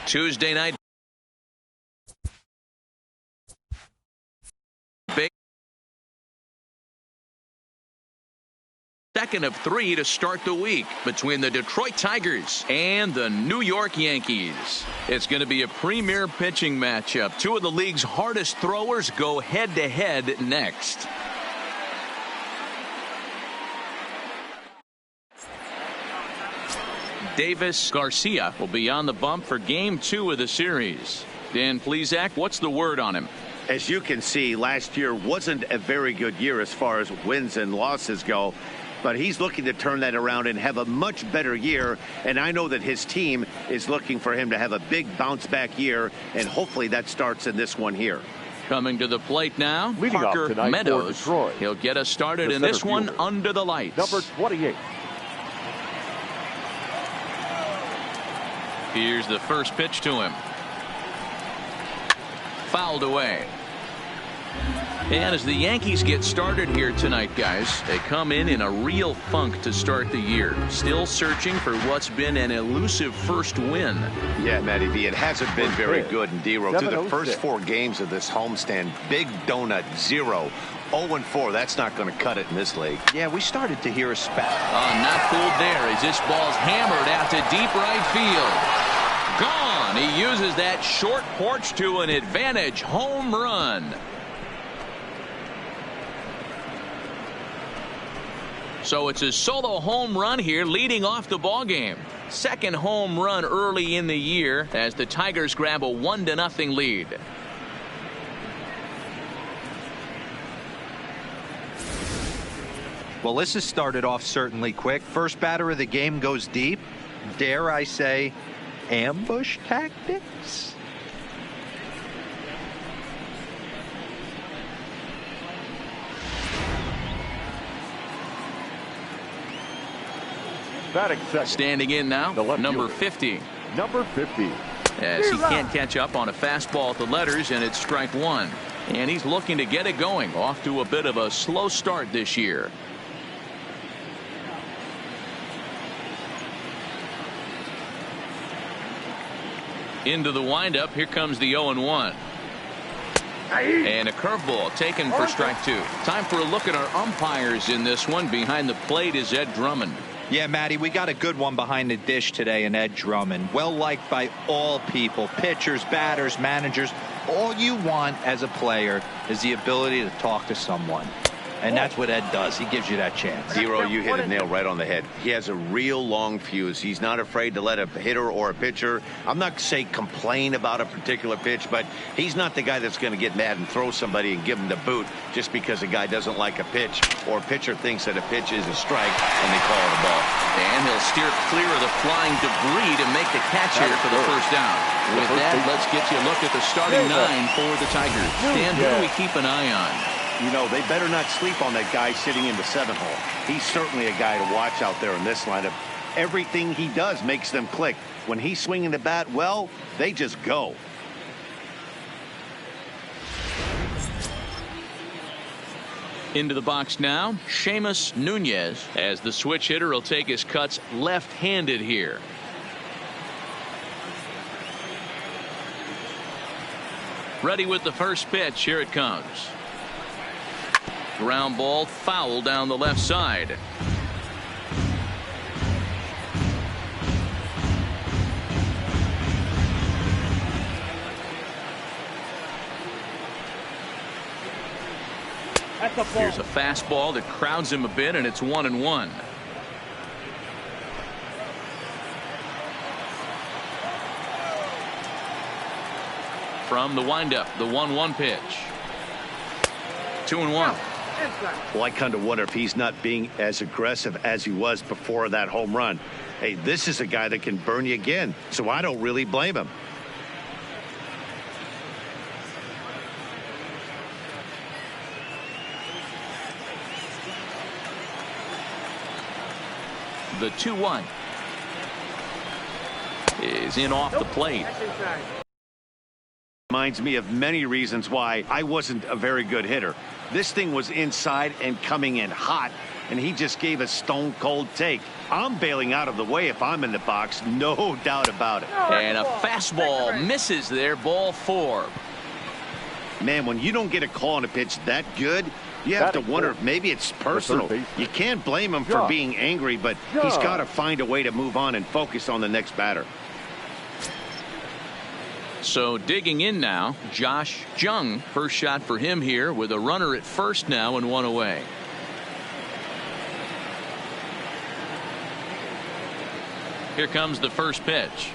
Tuesday night. Second of 3 to start the week between the Detroit Tigers and the New York Yankees. It's going to be a premier pitching matchup. Two of the league's hardest throwers go head-to-head next. Davis Garcia will be on the bump for Game 2 of the series. Dan Plesac, what's the word on him? As you can see, last year wasn't a very good year as far as wins and losses go. But he's looking to turn that around and have a much better year. And I know that his team is looking for him to have a big bounce-back year. And hopefully that starts in this one here. Coming to the plate now, Leading Parker Meadows. He'll get us started in this one under the lights. Number 28. Here's the first pitch to him. Fouled away. And as the Yankees get started here tonight, guys, they come in a real funk to start the year. Still searching for what's been an elusive first win. Yeah, Matty V, it hasn't been very good in D-Row. Through the first 4 games of this homestand, big donut, 0. 0-4, that's not going to cut it in this league. Yeah, we started to hear a spat. Not fooled there as this ball's hammered out to deep right field. Gone. He uses that short porch to an advantage home run. So it's a solo home run here leading off the ball game. Second home run early in the year as the Tigers grab a 1-0 lead. Well, this has started off certainly quick. First batter of the game goes deep. Dare I say, ambush tactics? Standing in now, number 50. Number 50. As he can't catch up on a fastball at the letters, and it's strike 1. And he's looking to get it going. Off to a bit of a slow start this year. Into the windup. Here comes the 0-1. And a curveball taken for strike 2. Time for a look at our umpires in this one. Behind the plate is Ed Drummond. Yeah, Matty, we got a good one behind the dish today in Ed Drummond. Well liked by all people, pitchers, batters, managers. All you want as a player is the ability to talk to someone. And that's what Ed does. He gives you that chance. Zero, you hit a nail right on the head. He has a real long fuse. He's not afraid to let a hitter or a pitcher, I'm not saying complain about a particular pitch, but he's not the guy that's going to get mad and throw somebody and give him the boot just because a guy doesn't like a pitch or a pitcher thinks that a pitch is a strike and they call it a ball. And he'll steer clear of the flying debris to make the catch here for the first down. With that, let's get you a look at the starting 9 for the Tigers. Dan, who do we keep an eye on? You know, they better not sleep on that guy sitting in the 7 hole. He's certainly a guy to watch out there in this lineup. Everything he does makes them click. When he's swinging the bat, well, they just go. Into the box now, Seamus Nunez, as the switch hitter will take his cuts left-handed here. Ready with the first pitch. Here it comes. Ground ball foul down the left side. Here's a fastball that crowds him a bit, and it's 1-1. From the windup, the 1-1 pitch. 2-1. Well, I kind of wonder if he's not being as aggressive as he was before that home run. Hey, this is a guy that can burn you again, so I don't really blame him. The 2-1 is in off the plate. Reminds me of many reasons why I wasn't a very good hitter. This thing was inside and coming in hot. and he just gave a stone-cold take. I'm bailing out of the way if I'm in the box, no doubt about it. And a fastball misses there, ball 4. Man, when you don't get a call on a pitch that good, you have to wonder if maybe it's personal. You can't blame him for being angry, but he's got to find a way to move on and focus on the next batter. So digging in now, Josh Jung. First shot for him here with a runner at first now and 1 away. Here comes the first pitch.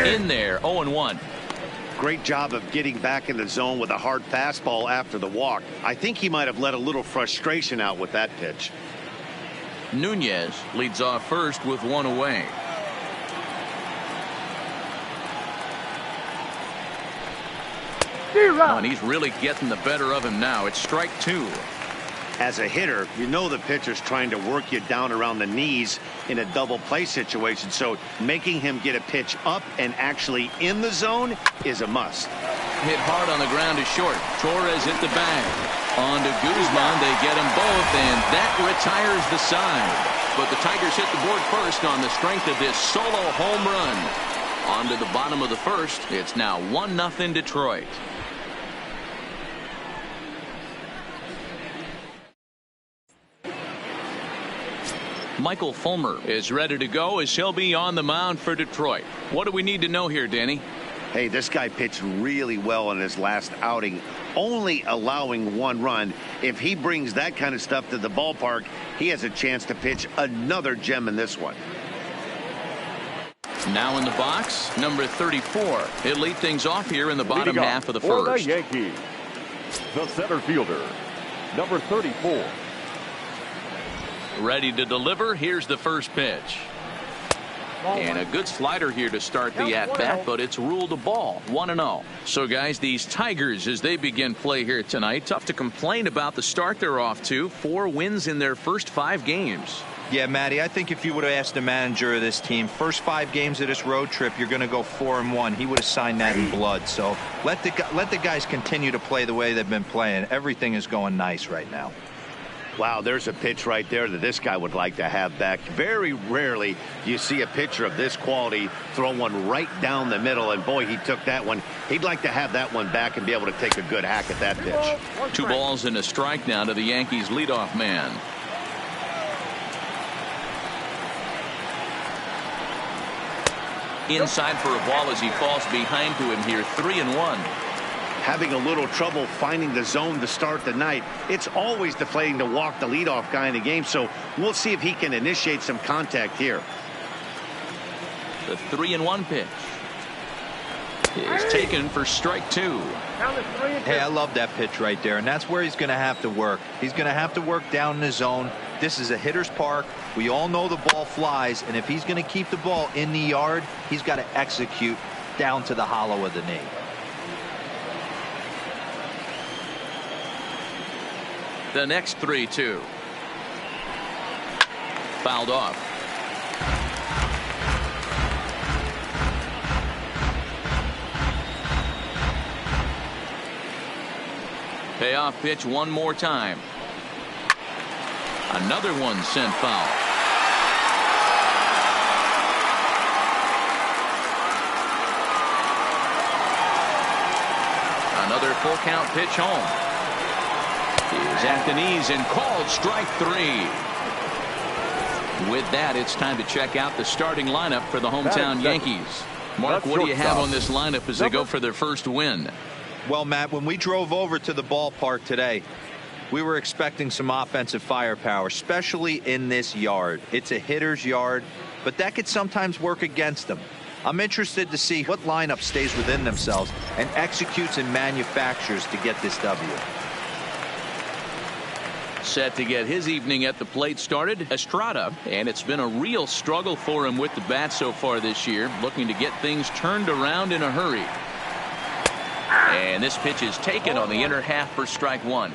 In there, 0-1. Great job of getting back in the zone with a hard fastball after the walk. I think he might have let a little frustration out with that pitch. Nunez leads off first with 1 away. Oh, and he's really getting the better of him now. It's strike 2. As a hitter, you know the pitcher's trying to work you down around the knees in a double play situation, so making him get a pitch up and actually in the zone is a must. Hit hard on the ground is short. Torres hit the bag. On to Guzman. They get them both, and that retires the side. But the Tigers hit the board first on the strength of this solo home run. On to the bottom of the first. It's now 1-0 Detroit. Michael Fulmer is ready to go as he'll be on the mound for Detroit. What do we need to know here, Danny? Hey, this guy pitched really well in his last outing, only allowing 1 run. If he brings that kind of stuff to the ballpark, he has a chance to pitch another gem in this one. Now in the box, number 34. He'll lead things off here in the bottom half of the first. For the Yankees, the center fielder, number 34. Ready to deliver. Here's the first pitch. And a good slider here to start the at-bat, but it's ruled a ball. 1-0. So, guys, these Tigers, as they begin play here tonight, tough to complain about the start they're off to. 4 wins in their first 5 games. Yeah, Matty, I think if you would have asked the manager of this team, first 5 games of this road trip, you're going to go 4-1. He would have signed that in blood. So let the guys continue to play the way they've been playing. Everything is going nice right now. Wow, there's a pitch right there that this guy would like to have back. Very rarely do you see a pitcher of this quality throw one right down the middle, and boy, he took that one. He'd like to have that one back and be able to take a good hack at that pitch. 2 balls and a strike now to the Yankees leadoff man. Inside for a ball as he falls behind to him here. 3-1. Having a little trouble finding the zone to start the night. It's always deflating to walk the leadoff guy in the game, so we'll see if he can initiate some contact here. The 3-1 pitch is taken for strike 2. Hey, I love that pitch right there, and that's where he's going to have to work. He's going to have to work down in the zone. This is a hitter's park. We all know the ball flies, and if he's going to keep the ball in the yard, he's got to execute down to the hollow of the knee. The next 3-2. Fouled off. Payoff pitch one more time. Another one sent foul. Another full count pitch home. Is at the knees and called strike 3. With that, it's time to check out the starting lineup for the hometown Yankees. Mark, what do you have on this lineup as they go for their first win? Well, Matt, when we drove over to the ballpark today, we were expecting some offensive firepower, especially in this yard. It's a hitter's yard, but that could sometimes work against them. I'm interested to see what lineup stays within themselves and executes and manufactures to get this W. Set to get his evening at the plate started, Estrada, and it's been a real struggle for him with the bat so far this year, looking to get things turned around in a hurry. And this pitch is taken on the inner half for strike 1.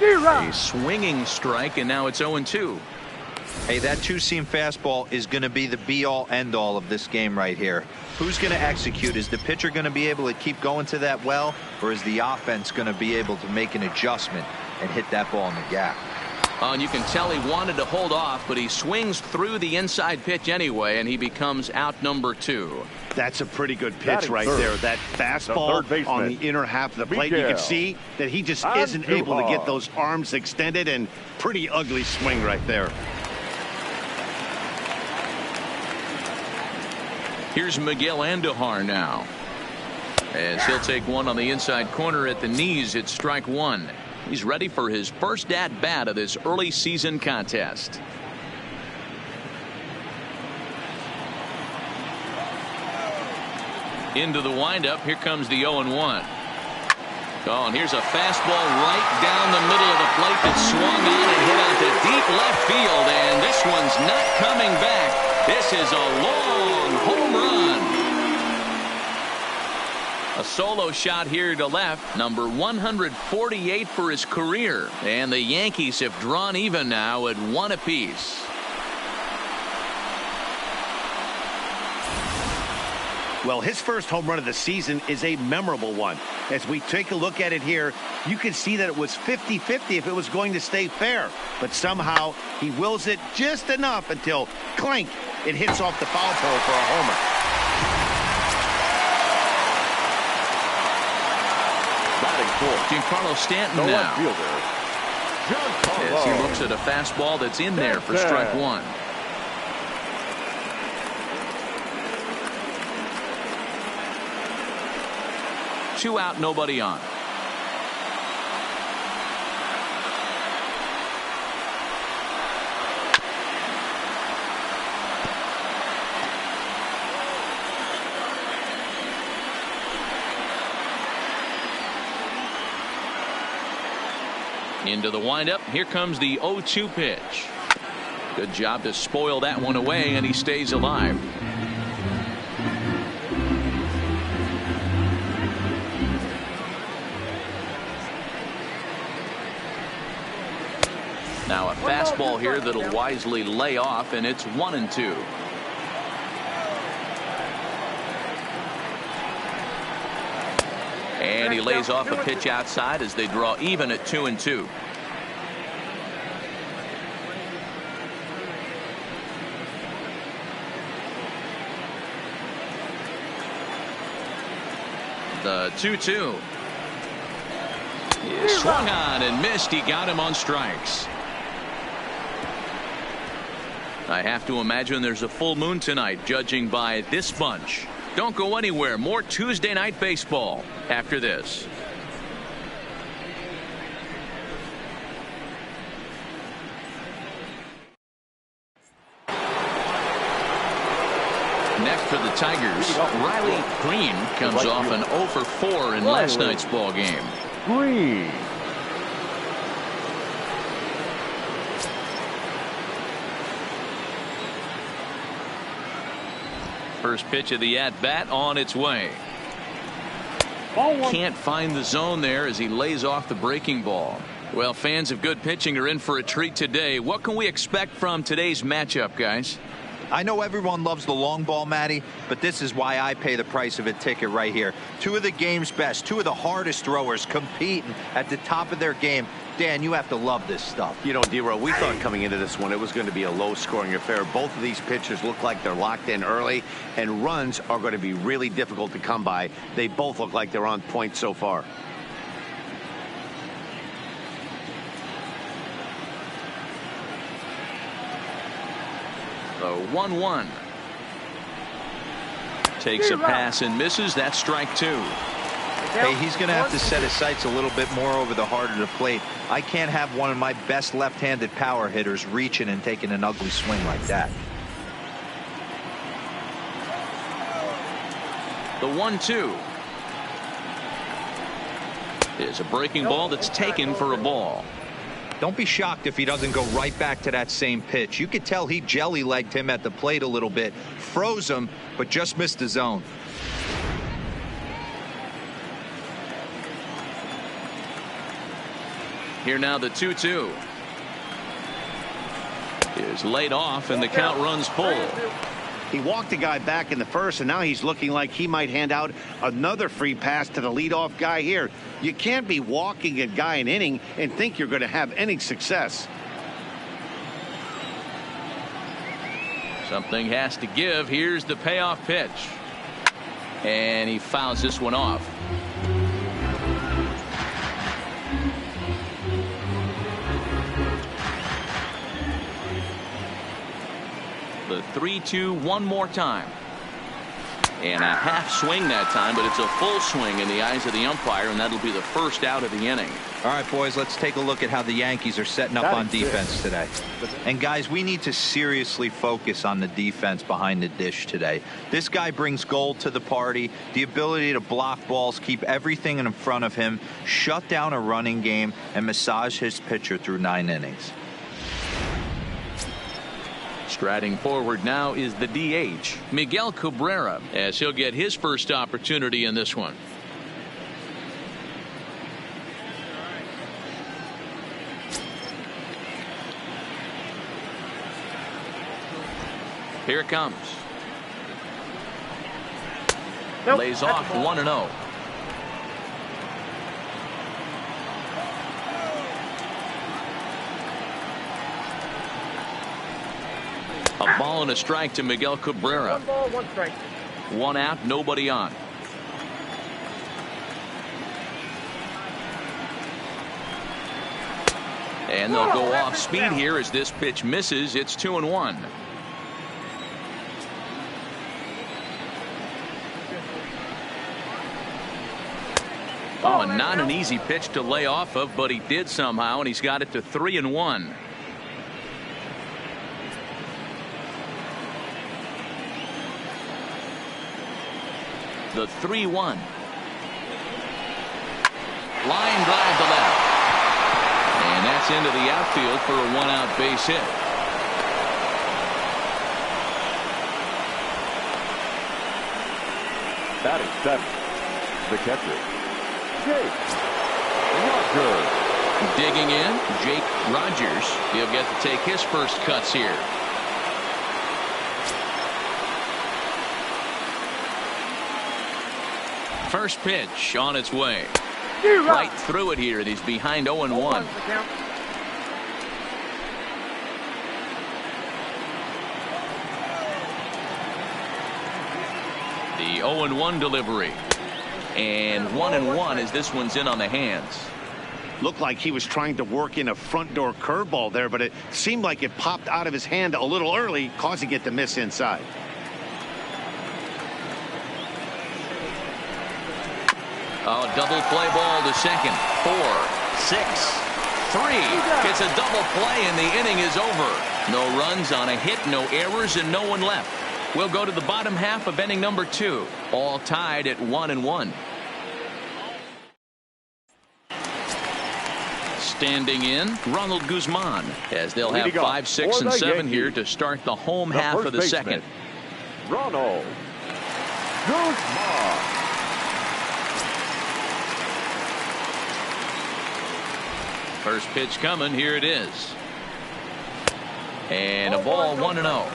A swinging strike, and now it's 0-2. Hey, that two-seam fastball is going to be the be-all, end-all of this game right here. Who's going to execute? Is the pitcher going to be able to keep going to that well, or is the offense going to be able to make an adjustment and hit that ball in the gap? And you can tell he wanted to hold off, but he swings through the inside pitch anyway, and he becomes out number 2. That's a pretty good pitch right there. That fastball on the inner half of the plate. You can see that he just isn't able to get those arms extended, and pretty ugly swing right there. Here's Miguel Andujar now, as he'll take one on the inside corner at the knees. It's strike 1. He's ready for his first at-bat of this early season contest. Into the windup. Here comes the 0-1. Oh, and here's a fastball right down the middle of the plate that swung on and hit out to deep left field, and this one's not coming back. This is a long home run. A solo shot here to left, number 148 for his career, and the Yankees have drawn even now at 1 apiece. Well, his first home run of the season is a memorable one. As we take a look at it here, you can see that it was 50-50 if it was going to stay fair. But somehow he wills it just enough until, clank, it hits off the foul pole for a homer. Giancarlo Stanton now, as he looks at a fastball that's in there for strike 1. Two out, nobody on. Into the windup. Here comes the 0-2 pitch. Good job to spoil that one away, and he stays alive. Now a fastball here that'll wisely lay off, and it's 1-2. And he lays off a pitch outside as they draw even at 2-2. The 2-2 is swung on and missed. He got him on strikes. I have to imagine there's a full moon tonight, judging by this bunch. Don't go anywhere. More Tuesday Night Baseball after this. Next for the Tigers, Riley Green comes off an 0 for 4 in last night's ball game. Green. First pitch of the at-bat on its way. Can't find the zone there as he lays off the breaking ball. Well, fans of good pitching are in for a treat today. What can we expect from today's matchup, guys? I know everyone loves the long ball, Matty, but this is why I pay the price of a ticket right here. Two of the game's best, two of the hardest throwers competing at the top of their game. Dan, you have to love this stuff. You know, D-Row, we thought coming into this one it was going to be a low-scoring affair. Both of these pitchers look like they're locked in early, and runs are going to be really difficult to come by. They both look like they're on point so far. The 1-1. Takes a pass and misses. That's strike 2. Hey, he's going to have to set his sights a little bit more over the heart of the plate. I can't have one of my best left-handed power hitters reaching and taking an ugly swing like that. The 1-2 is a breaking ball that's taken for a ball. Don't be shocked if he doesn't go right back to that same pitch. You could tell he jelly-legged him at the plate a little bit, froze him, but just missed the zone. Here now the 2-2 is is laid off, and the count runs full. He walked the guy back in the first, and now he's looking like he might hand out another free pass to the leadoff guy here. You can't be walking a guy an inning and think you're going to have any success. Something has to give. Here's the payoff pitch. And he fouls this one off. The 3-2 one more time. And a half swing that time, but it's a full swing in the eyes of the umpire, and that'll be the first out of the inning. All right, boys, let's take a look at how the Yankees are setting up on defense today. And, guys, we need to seriously focus on the defense behind the dish today. This guy brings gold to the party, the ability to block balls, keep everything in front of him, shut down a running game, and massage his pitcher through 9 innings. Striding forward now is the DH, Miguel Cabrera, as he'll get his first opportunity in this one. Here it comes. Nope. Lays off 1-0. A ball and a strike to Miguel Cabrera. 1 ball, 1 strike. 1 out, nobody on. And they'll go off speed here as this pitch misses. It's 2-1. Oh, and not an easy pitch to lay off of, but he did somehow, and he's got it to 3-1. The 3-1. Line drive to left. And that's into the outfield for a 1-out base hit. Batting 7, the catcher, Jake Rogers. Digging in, Jake Rogers. He'll get to take his first cuts here. First pitch on its way. Right through it here. He's behind 0-1. The 0-1 delivery. And 1-1 as this one's in on the hands. Looked like he was trying to work in a front door curveball there, but it seemed like it popped out of his hand a little early, causing it to miss inside. Oh, double play ball to second. 4, 6, 3. It's a double play and the inning is over. No runs on a hit, no errors, and no one left. We'll go to the bottom half of inning number 2. All tied at 1-1. Standing in, Ronald Guzman, as they'll have 5, 6, and 7 here to start the home half of the second. Ronald Guzman. First pitch coming. Here it is. And a ball, 1-0.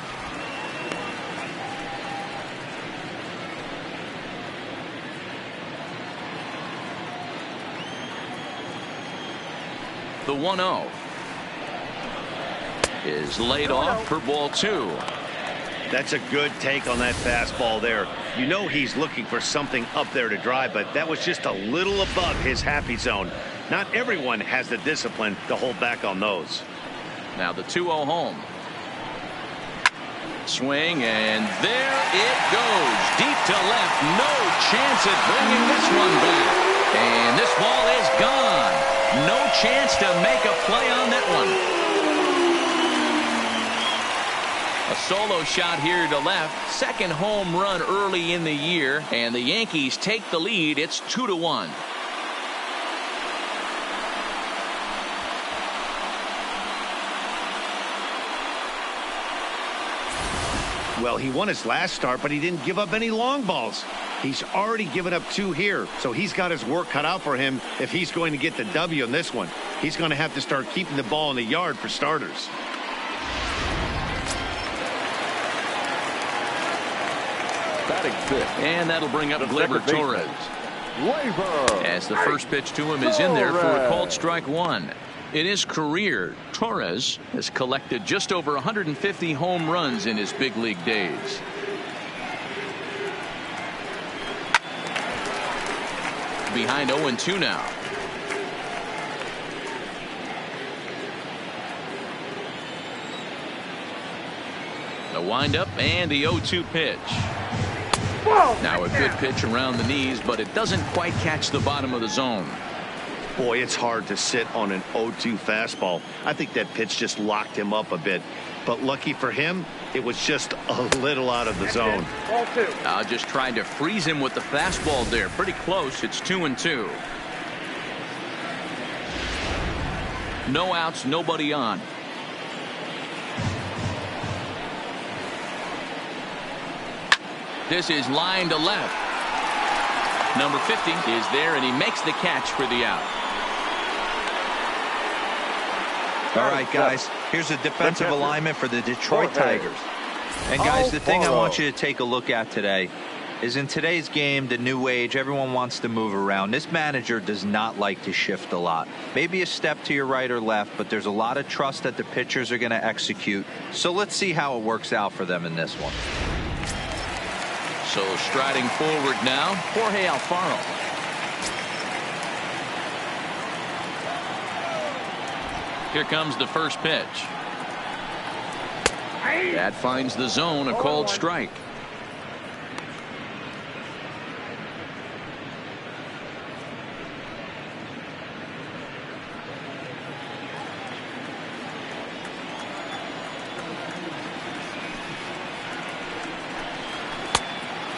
The 1-0 is laid off for ball 2. That's a good take on that fastball there. You know he's looking for something up there to drive, but that was just a little above his happy zone. Not everyone has the discipline to hold back on those. Now the 2-0 home. Swing, and there it goes. Deep to left. No chance at bringing this one back. And this ball is gone. No chance to make a play on that one. A solo shot here to left. Second home run early in the year, and the Yankees take the lead. It's 2-1. Well, he won his last start, but he didn't give up any long balls. He's already given up 2 here, so he's got his work cut out for him if he's going to get the W in this one. He's going to have to start keeping the ball in the yard for starters. Batting fifth. And that'll bring up The Gleyber second baseman, Torres. Gleyber. As the first pitch to him is in there for a called strike one. In his career, Torres has collected just over 150 home runs in his big league days. Behind 0-2 now. The windup and the 0-2 pitch. Now a good pitch around the knees, but it doesn't quite catch the bottom of the zone. Boy, it's hard to sit on an 0-2 fastball. I think that pitch just locked him up a bit. But lucky for him, it was just a little out of the zone. Just trying to freeze him with the fastball there. Pretty close. It's 2-2. No outs, nobody on. This is line to left. Number 50 is there, and he makes the catch for the out. All right, guys, here's a defensive alignment for the Detroit Tigers. And, guys, the thing I want you to take a look at today is in today's game, the new age, everyone wants to move around. This manager does not like to shift a lot. Maybe a step to your right or left, but there's a lot of trust that the pitchers are going to execute. So let's see how it works out for them in this one. So striding forward now, Jorge Alfaro. Here comes the first pitch. That finds the zone, a called strike.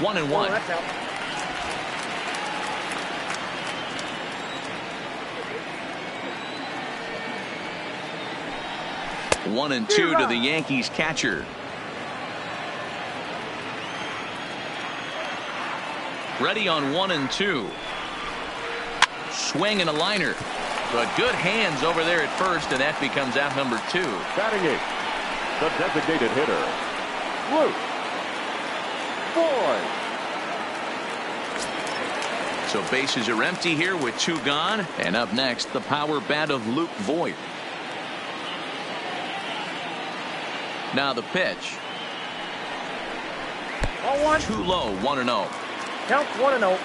One and one. That's out. 1-2 to the Yankees catcher. Ready on 1-2. Swing and a liner. But good hands over there at first, and that becomes out number 2. Batting eighth, the designated hitter, Luke Voit. So bases are empty here with 2 gone. And up next, the power bat of Luke Voit. Now the pitch. 1-1. Too low, 1-0. Count 1-0.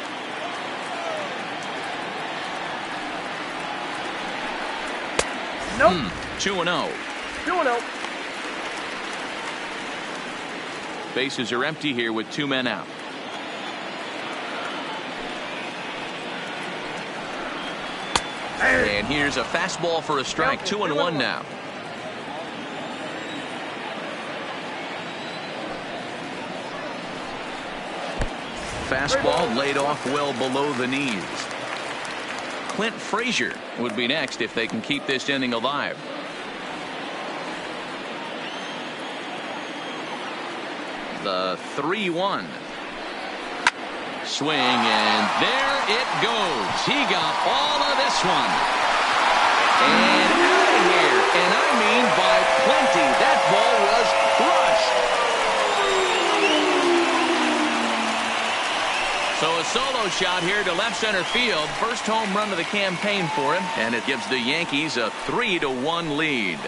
Nope. 2-0. 2-0. Bases are empty here with 2 men out. And here's a fastball for a strike. 2-1 now. Fastball laid off well below the knees. Clint Frazier would be next if they can keep this inning alive. The 3-1. Swing, and there it goes. He got all of this one. And out of here. And I mean by plenty. That ball was crushed. So a solo shot here to left center field. First home run of the campaign for him. And it gives the Yankees a 3-1 lead.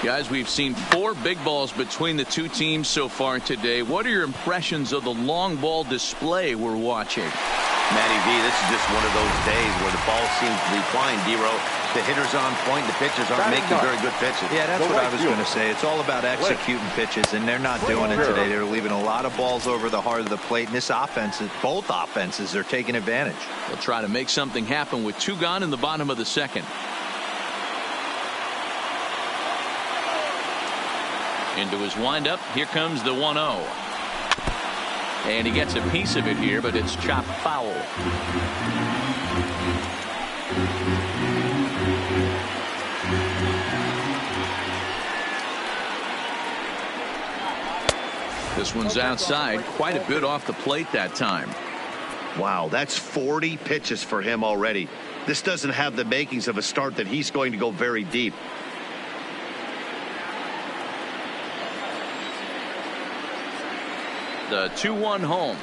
Guys, we've seen 4 big balls between the 2 teams so far today. What are your impressions of the long ball display we're watching? Matty V, this is just one of those days where the ball seems to be flying, D-Row. The hitters on point, the pitchers aren't making very good pitches. Yeah, that's what I was going to say. It's all about executing pitches, and they're not doing it today. They're leaving a lot of balls over the heart of the plate, and this offense, both offenses are taking advantage. They'll try to make something happen with 2 gone in the bottom of the second. Into his windup. Here comes the 1-0. And he gets a piece of it here, but it's chopped foul. This one's outside. Quite a bit off the plate that time. Wow, that's 40 pitches for him already. This doesn't have the makings of a start that he's going to go very deep. The 2-1 home.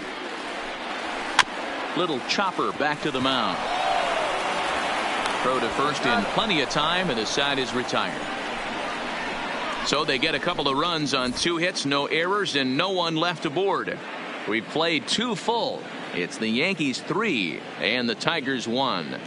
Little chopper back to the mound. Throw to first in plenty of time, and the side is retired. So they get a couple of runs on 2 hits, no errors, and no one left aboard. We played 2 full. It's the Yankees 3 and the Tigers 1.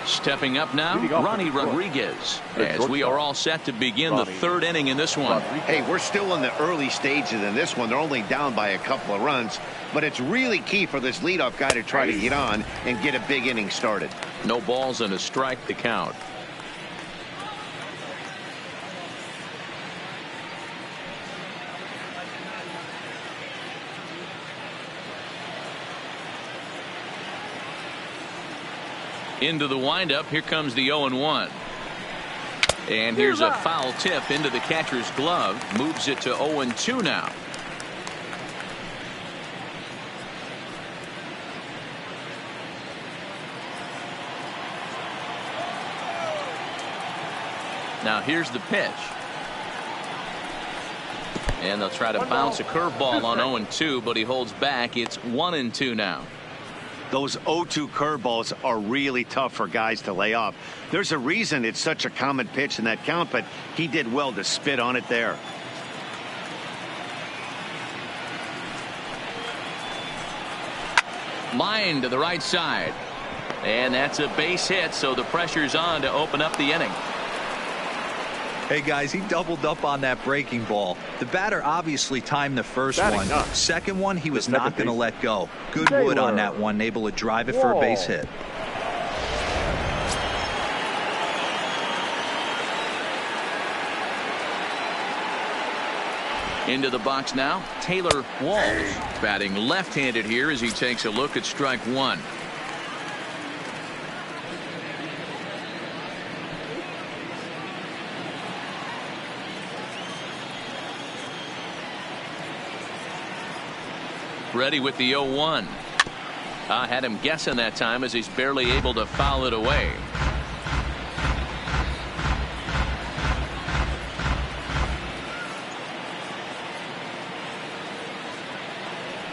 Stepping up now, Ronnie Rodriguez, as we are all set to begin the 3rd inning in this one. Hey, we're still in the early stages in this one. They're only down by a couple of runs, but it's really key for this leadoff guy to try to get on and get a big inning started. No balls and a strike to count. Into the windup. Here comes the 0-1. And here's a foul tip into the catcher's glove. Moves it to 0-2 now. Now here's the pitch. And they'll try to bounce a curveball on 0-2, but he holds back. It's 1-2 now. Those 0-2 curveballs are really tough for guys to lay off. There's a reason it's such a common pitch in that count, but he did well to spit on it there. Line to the right side. And that's a base hit, so the pressure's on to open up the inning. Hey guys, he doubled up on that breaking ball. The batter obviously timed the first one. Second one, he was not going to let go. Good wood on that one, able to drive it for a base hit. Into the box now, Taylor Walsh, batting left-handed here as he takes a look at strike 1. Ready with the 0-1. Had him guessing that time as he's barely able to foul it away.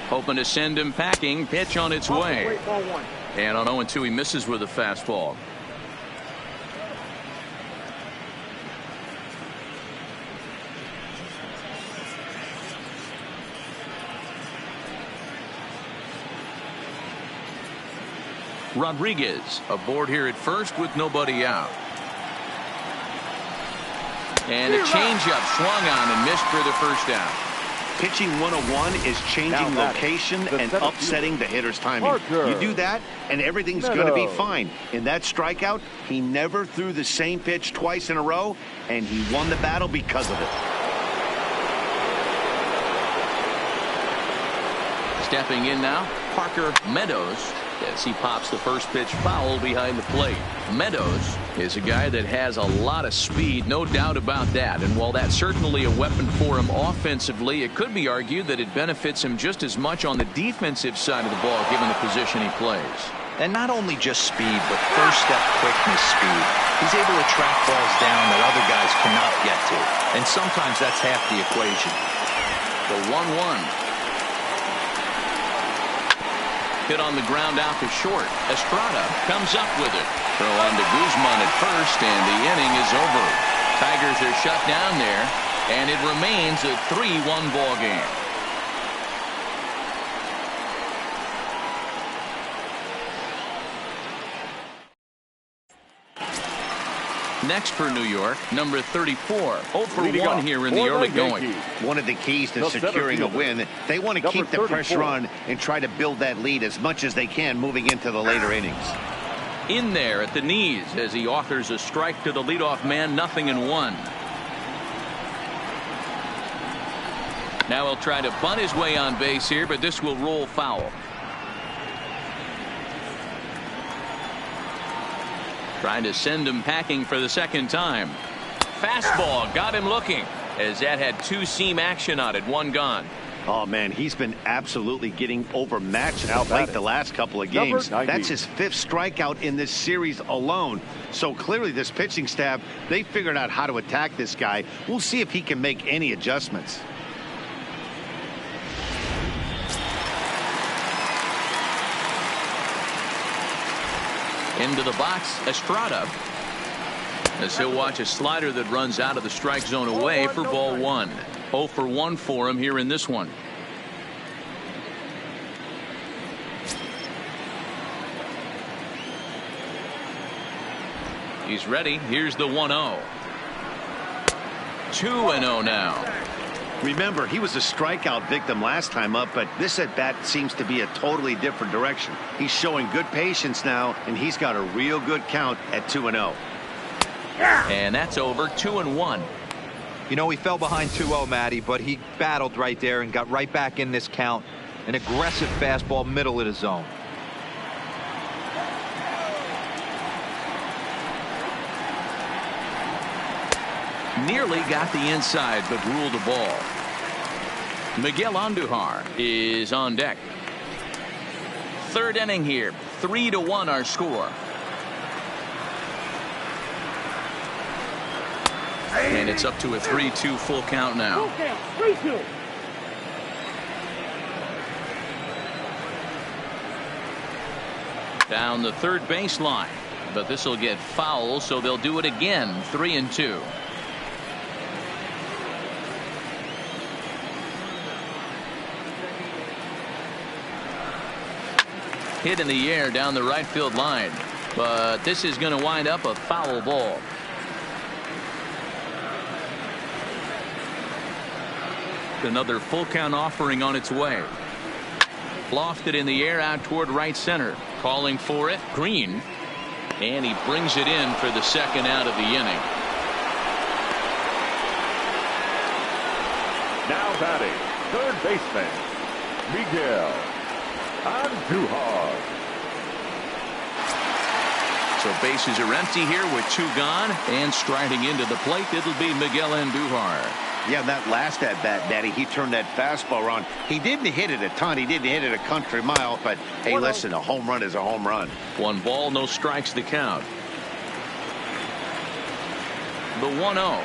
Hoping to send him packing. Pitch on its way. And on 0-2 he misses with a fastball. Rodriguez aboard here at first with nobody out. And a changeup swung on and missed for the first down. Pitching 101 is changing location and upsetting the hitter's timing. You do that and everything's going to be fine. In that strikeout, he never threw the same pitch twice in a row, and he won the battle because of it. Stepping in now, Parker Meadows, as he pops the first pitch foul behind the plate. Meadows is a guy that has a lot of speed, no doubt about that. And while that's certainly a weapon for him offensively, it could be argued that it benefits him just as much on the defensive side of the ball, given the position he plays. And not only just speed, but first step quickness speed. He's able to track balls down that other guys cannot get to. And sometimes that's half the equation. The 1-1. Hit on the ground out to short. Estrada comes up with it. Throw on to Guzman at first, and the inning is over. Tigers are shut down there, and it remains a 3-1 ball game. Next for New York, number 34. 0 for 1 here in the early going. One of the keys to securing a win, they want to keep the pressure on and try to build that lead as much as they can moving into the later innings. In there at the knees as he offers a strike to the leadoff man, 0-1. Now he'll try to bunt his way on base here, but this will roll foul. Trying to send him packing for the second time. Fastball got him looking as that had two-seam action on it. One gone. Oh, man, he's been absolutely getting overmatched at the plate the last couple of Number games. 90. That's his 5th strikeout in this series alone. So clearly this pitching staff, they figured out how to attack this guy. We'll see if he can make any adjustments. Into the box, Estrada. As he'll watch a slider that runs out of the strike zone away for ball 1. 0 for 1 for him here in this one. He's ready. Here's the 1-0. 2-0 now. Remember, he was a strikeout victim last time up, but this at bat seems to be a totally different direction. He's showing good patience now, and he's got a real good count at 2-0. And that's over. 2-1. You know, he fell behind 2-0, Matty, but he battled right there and got right back in this count. An aggressive fastball, middle of the zone. Nearly got the inside, but ruled the ball. Miguel Andujar is on deck. 3rd inning here. 3-1 our score. And it's up to a 3-2 full count now. 3-2. Down the third baseline, but this will get foul, so they'll do it again. 3-2. Hit in the air down the right field line, but this is going to wind up a foul ball. Another full count offering on its way. Lofted in the air out toward right center. Calling for it, Green. And he brings it in for the 2nd out of the inning. Now batting, 3rd baseman, Miguel Andujar. So bases are empty here with 2 gone, and striding into the plate, it'll be Miguel Andujar. Yeah, that last at bat, Daddy, he turned that fastball around. He didn't hit it a ton. He didn't hit it a country mile. But, hey, listen, a home run is a home run. 1 ball, no strikes to count. The 1-0.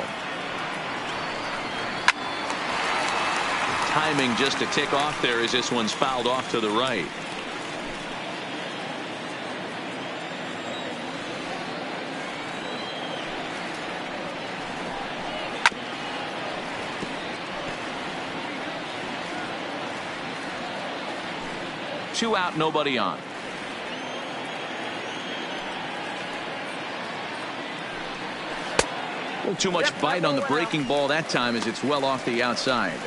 Timing just to tick off there as this one's fouled off to the right. Two out, nobody on. A little too much bite on the breaking ball that time as it's well off the outside.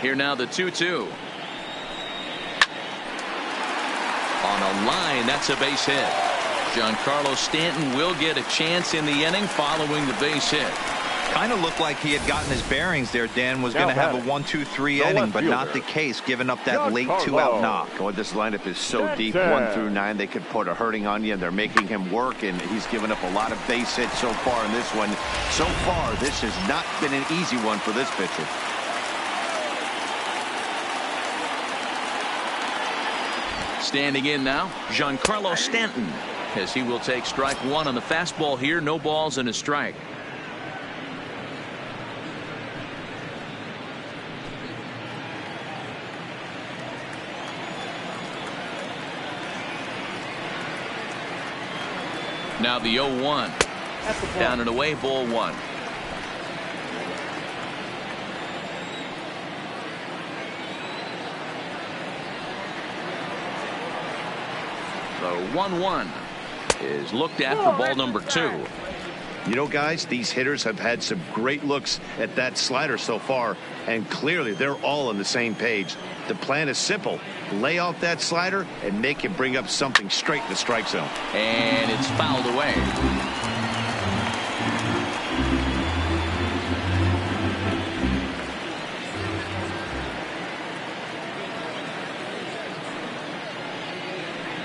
Here now the 2-2. On a line, that's a base hit. Giancarlo Stanton will get a chance in the inning following the base hit. Kind of looked like he had gotten his bearings there. Dan was going to have a 1-2-3 inning, but not the case, giving up that late 2-out knock. Oh, this lineup is so deep, 1 through 9, they could put a hurting on you, and they're making him work, and he's given up a lot of base hits so far in this one. So far, this has not been an easy one for this pitcher. Standing in now, Giancarlo Stanton, as he will take strike 1 on the fastball here. No balls and a strike. Now the 0-1. Down and away, ball 1. The 1-1 is looked at for ball number 2. You know, guys, these hitters have had some great looks at that slider so far, and clearly they're all on the same page. The plan is simple. Lay off that slider and make him bring up something straight in the strike zone. And it's fouled away.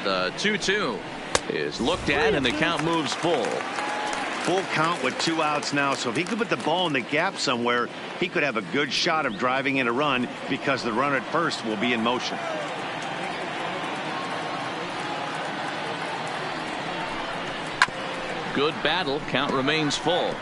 The The 2-2 is looked at, and the count moves full. Full count with 2 outs now, so if he could put the ball in the gap somewhere, he could have a good shot of driving in a run because the runner at first will be in motion. Good battle. Count remains full.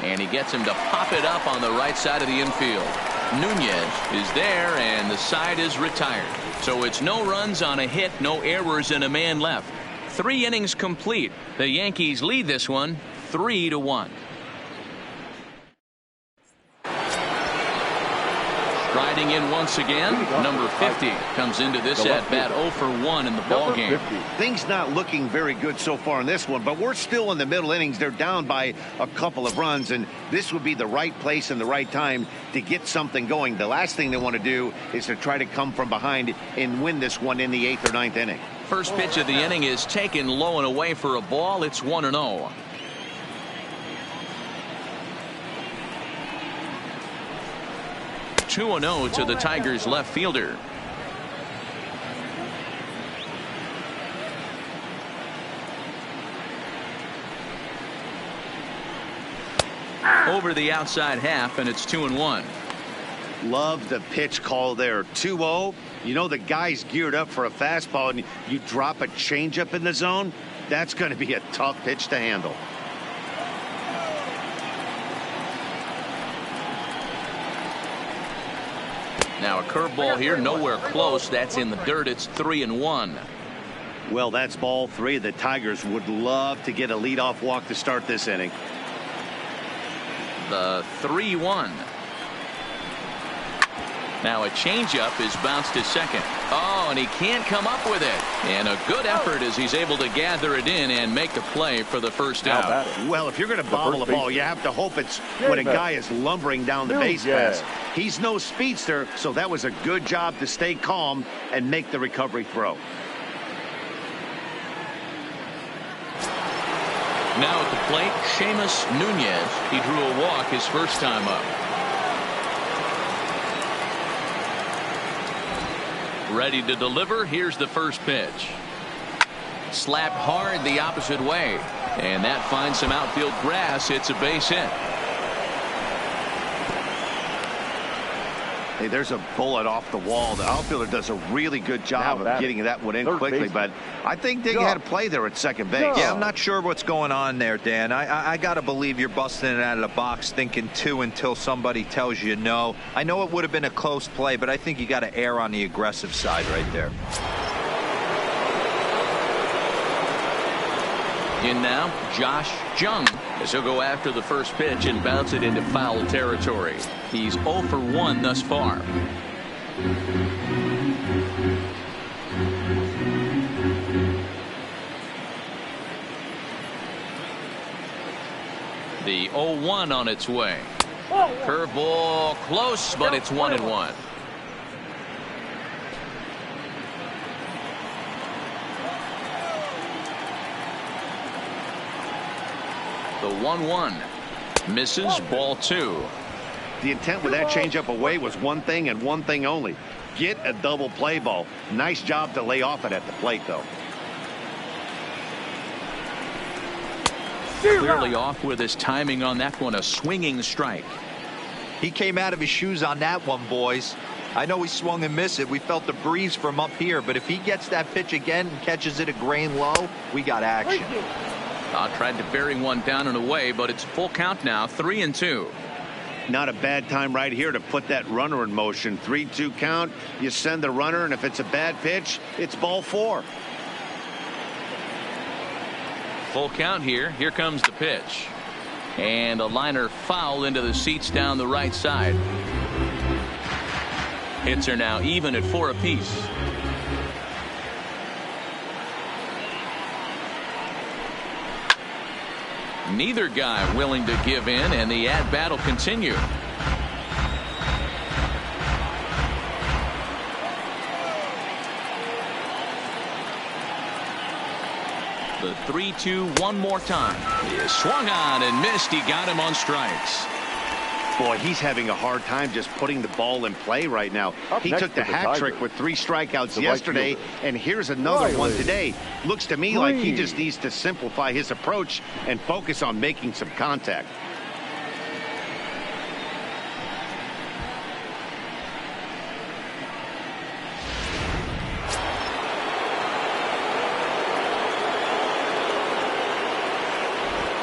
And he gets him to pop it up on the right side of the infield. Nunez is there, and the side is retired. So it's no runs on a hit, no errors, and a man left. 3 innings complete. The Yankees lead this one 3-1. Striding in once again, number 50 comes into this at-bat 0 for 1 in the ball game. Things not looking very good so far in this one, but we're still in the middle innings. They're down by a couple of runs, and this would be the right place and the right time to get something going. The last thing they want to do is to try to come from behind and win this one in the 8th or 9th inning. First pitch of the inning is taken low and away for a ball. It's 1-0. (2-0) to the Tigers left fielder. Over the outside half, and it's 2-1. Love the pitch call there. 2-0. You know the guy's geared up for a fastball, and you drop a changeup in the zone. That's going to be a tough pitch to handle. Now a curveball here, nowhere close. That's in the dirt. It's 3-1. Well, that's ball 3. The Tigers would love to get a leadoff walk to start this inning. The 3-1. Now a changeup is bounced to second. Oh, and he can't come up with it. And a good effort as he's able to gather it in and make the play for the first out. Well, if you're going to bobble a ball, you have to hope it's when a guy is lumbering down the base pass. He's no speedster, so that was a good job to stay calm and make the recovery throw. Now at the plate, Seamus Nunez. He drew a walk his first time up. Ready to deliver. Here's the first pitch. Slapped hard the opposite way, and that finds some outfield grass. It's a base hit. Hey, there's a bullet off the wall. The outfielder does a really good job of getting that one in quickly, but I think they had a play there at second base. Yeah, I'm not sure what's going on there, Dan. I got to believe you're busting it out of the box thinking 2 until somebody tells you no. I know it would have been a close play, but I think you got to err on the aggressive side right there. In now, Josh Jung, as he'll go after the first pitch and bounce it into foul territory. He's 0 for 1 thus far. The 0-1 on its way. Curveball close, but it's 1-1. The 1-1 misses, ball 2. The intent with that changeup away was one thing and one thing only. Get a double play ball. Nice job to lay off it at the plate, though. Clearly off with his timing on that one. A swinging strike. He came out of his shoes on that one, boys. I know he swung and missed it. We felt the breeze from up here, but if he gets that pitch again and catches it a grain low, we got action. Tried to bury one down and away, but it's full count now, 3-2. Not a bad time right here to put that runner in motion. 3-2 count. You send the runner, and if it's a bad pitch, it's ball 4. Full count here. Here comes the pitch. And a liner foul into the seats down the right side. Hits are now even at 4 apiece. Neither guy willing to give in, and the at-bat will continue. The 3-2 one more time. He swung on and missed. He got him on strikes. Boy, he's having a hard time just putting the ball in play right now. He took the hat trick with 3 strikeouts yesterday, and here's another one today. Looks to me like he just needs to simplify his approach and focus on making some contact.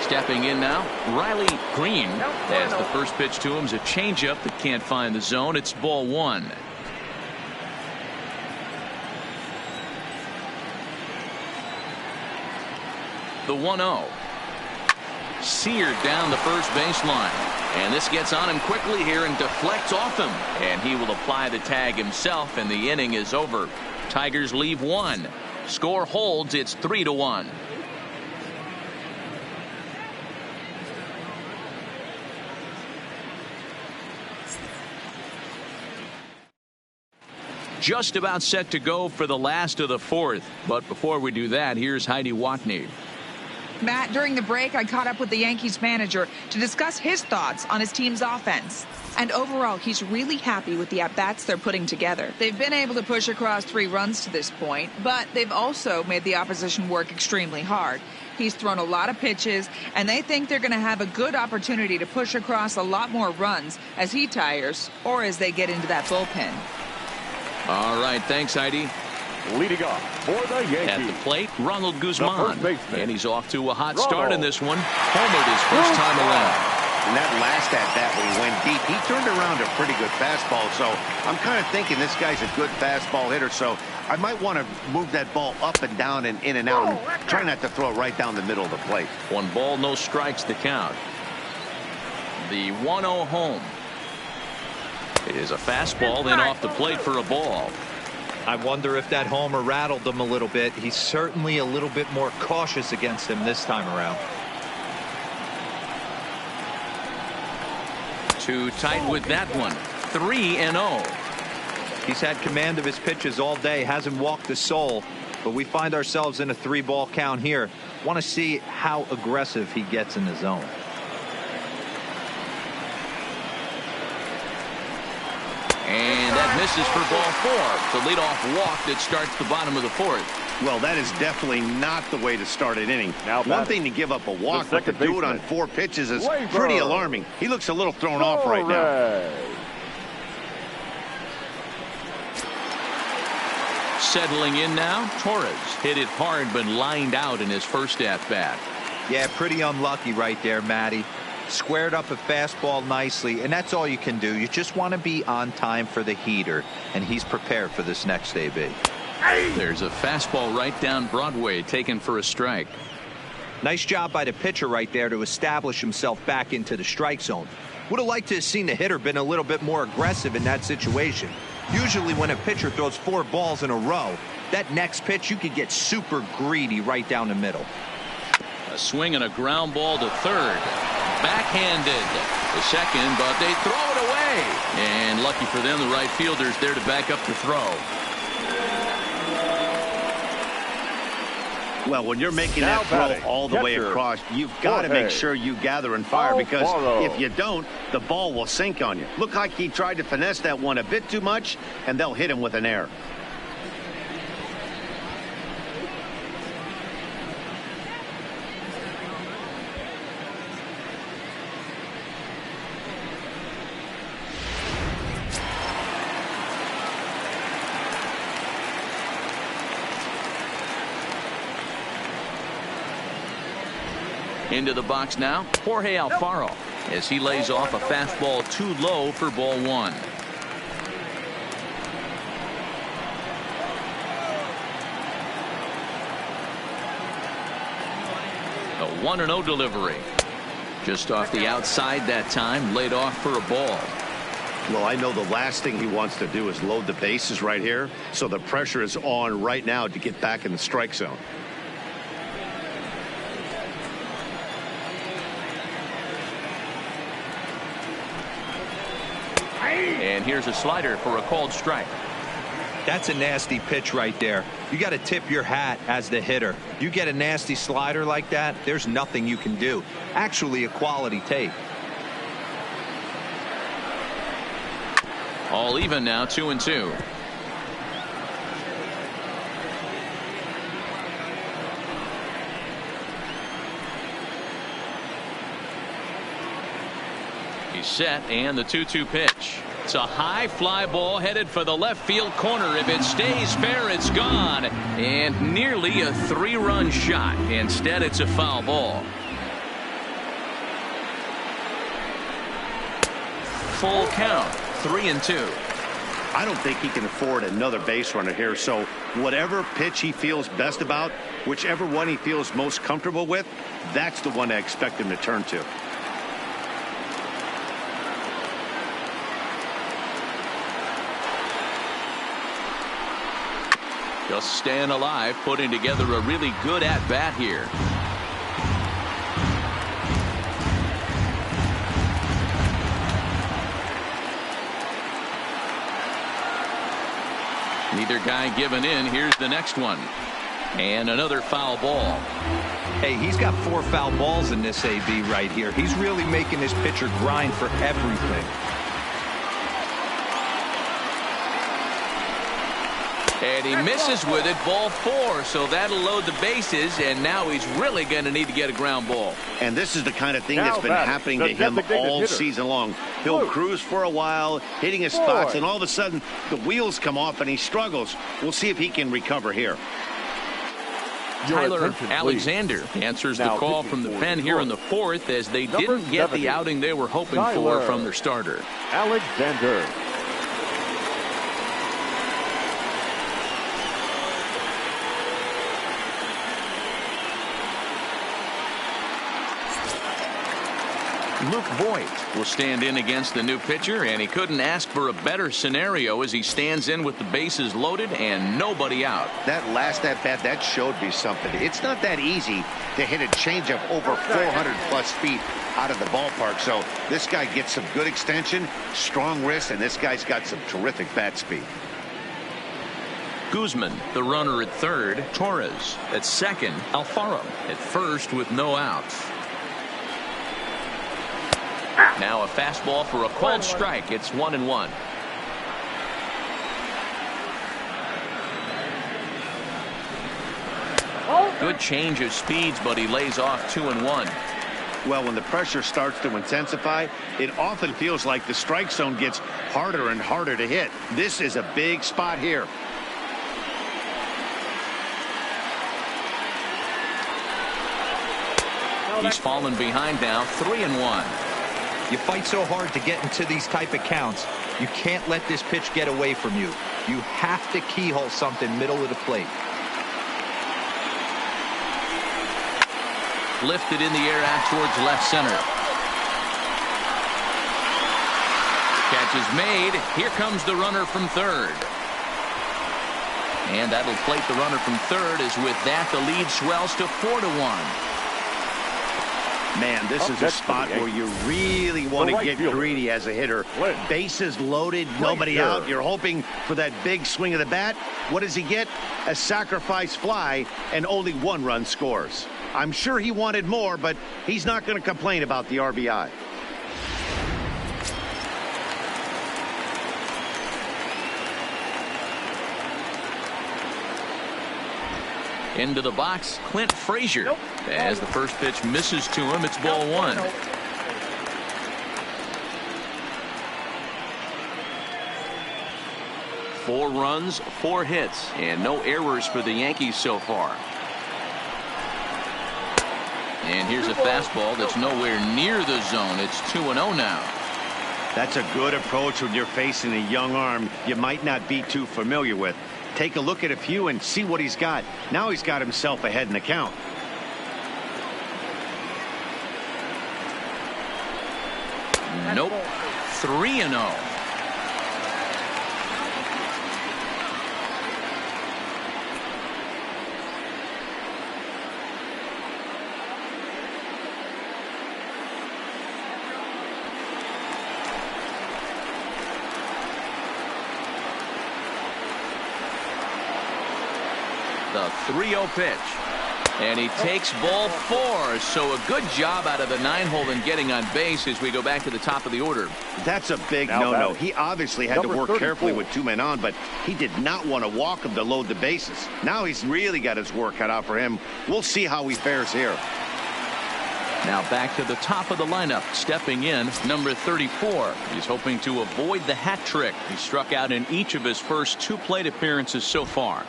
Stepping in now, Riley Green. As the first pitch to him is a changeup that can't find the zone. It's ball 1. The 1-0. Seared down the first baseline. And this gets on him quickly here and deflects off him. And he will apply the tag himself, and the inning is over. Tigers leave 1. Score holds. It's 3-1. Just about set to go for the last of the 4th. But before we do that, here's Heidi Watney. Matt, during the break, I caught up with the Yankees manager to discuss his thoughts on his team's offense. And overall, he's really happy with the at-bats they're putting together. They've been able to push across 3 runs to this point, but they've also made the opposition work extremely hard. He's thrown a lot of pitches, and they think they're going to have a good opportunity to push across a lot more runs as he tires or as they get into that bullpen. All right, thanks, Heidi. Leading off for the Yankees. At the plate, Ronald Guzman. And he's off to a hot Ronald. start in this one. Homered his first time around. And that last at-bat when he went deep, he turned around a pretty good fastball. So I'm kind of thinking this guy's a good fastball hitter. So I might want to move that ball up and down and in and out and try not to throw it right down the middle of the plate. 1 ball, no strikes to count. The 1-0 home. It is a fastball, then off the plate for a ball. I wonder if that homer rattled him a little bit. He's certainly a little bit more cautious against him this time around. Too tight with that one. 3-0. He's had command of his pitches all day, hasn't walked a soul, but we find ourselves in a 3-ball count here. Want to see how aggressive he gets in the zone. And that misses for ball 4. The leadoff walk that starts the bottom of the 4th. Well, that is definitely not the way to start an inning. One thing to give up a walk, but to do it on 4 pitches is pretty alarming. He looks a little thrown off right now. Settling in now, Torres hit it hard but lined out in his first at-bat. Yeah, pretty unlucky right there, Matty. Squared up a fastball nicely, and that's all you can do. You just want to be on time for the heater, and he's prepared for this next AB. There's a fastball right down Broadway taken for a strike. Nice job by the pitcher right there to establish himself back into the strike zone. Would have liked to have seen the hitter been a little bit more aggressive in that situation. Usually when a pitcher throws 4 balls in a row, that next pitch you could get super greedy right down the middle. A swing and a ground ball to third. Backhanded the second, but they throw it away. And lucky for them, the right fielder's there to back up the throw. Well, when you're making that throw all the way across, you've got to make sure you gather and fire, because if you don't, the ball will sink on you. Look like he tried to finesse that one a bit too much, and they'll hit him with an error. Into the box now, Jorge Alfaro, as he lays off a fastball too low for ball 1. A 1-0 delivery. Just off the outside that time, laid off for a ball. Well, I know the last thing he wants to do is load the bases right here, so the pressure is on right now to get back in the strike zone. And here's a slider for a called strike. That's a nasty pitch right there. You got to tip your hat as the hitter. You get a nasty slider like that, there's nothing you can do. Actually, a quality take. All even now, 2-2. He's set, and the 2-2 pitch. It's a high fly ball headed for the left field corner. If it stays fair, it's gone. And nearly a 3-run shot. Instead, it's a foul ball. Full count, 3-2. I don't think he can afford another base runner here, so whatever pitch he feels best about, whichever one he feels most comfortable with, that's the one I expect him to turn to. Just staying alive, putting together a really good at-bat here. Neither guy giving in. Here's the next one. And another foul ball. Hey, he's got 4 foul balls in this AB right here. He's really making this pitcher grind for everything. And he misses with it, ball 4, so that'll load the bases, and now he's really going to need to get a ground ball. And this is the kind of thing that's been happening to him all season long. He'll cruise for a while, hitting his spots, and all of a sudden the wheels come off and he struggles. We'll see if he can recover here. Tyler Alexander answers the call from the pen here in the 4th, as they didn't get the outing they were hoping for from their starter. Alexander. Luke Voigt will stand in against the new pitcher, and he couldn't ask for a better scenario as he stands in with the bases loaded and nobody out. That last at-bat, that showed me something. It's not that easy to hit a changeup over 400-plus feet out of the ballpark, so this guy gets some good extension, strong wrist, and this guy's got some terrific bat speed. Guzman, the runner at third. Torres at second. Alfaro at first with no outs. Now a fastball for a called strike. It's 1-1. Good change of speeds, but he lays off 2-1. Well, when the pressure starts to intensify, it often feels like the strike zone gets harder and harder to hit. This is a big spot here. He's fallen behind now, 3-1. You fight so hard to get into these type of counts. You can't let this pitch get away from you. You have to keyhole something middle of the plate. Lifted in the air out towards left center. Catch is made. Here comes the runner from third. And that'll plate the runner from third, as with that the lead swells to 4-1. Man, this is a spot where you really want to get greedy as a hitter. Bases loaded, nobody out. You're hoping for that big swing of the bat. What does he get? A sacrifice fly, and only 1 run scores. I'm sure he wanted more, but he's not going to complain about the RBI. Into the box, Clint Frazier. As the first pitch misses to him, it's ball 1. Four runs, 4 hits, and no errors for the Yankees so far. And here's a fastball that's nowhere near the zone. It's 2-0 now. That's a good approach when you're facing a young arm you might not be too familiar with. Take a look at a few and see what he's got. Now he's got himself ahead in the count. Nope. 3-0. The 3-0 pitch. And he takes ball 4. So a good job out of the 9-hole in getting on base as we go back to the top of the order. That's a big no-no. He obviously had to work carefully with 2 men on, but he did not want to walk him to load the bases. Now he's really got his work cut out for him. We'll see how he fares here. Now back to the top of the lineup. Stepping in, number 34. He's hoping to avoid the hat trick. He struck out in each of his first 2 plate appearances so far.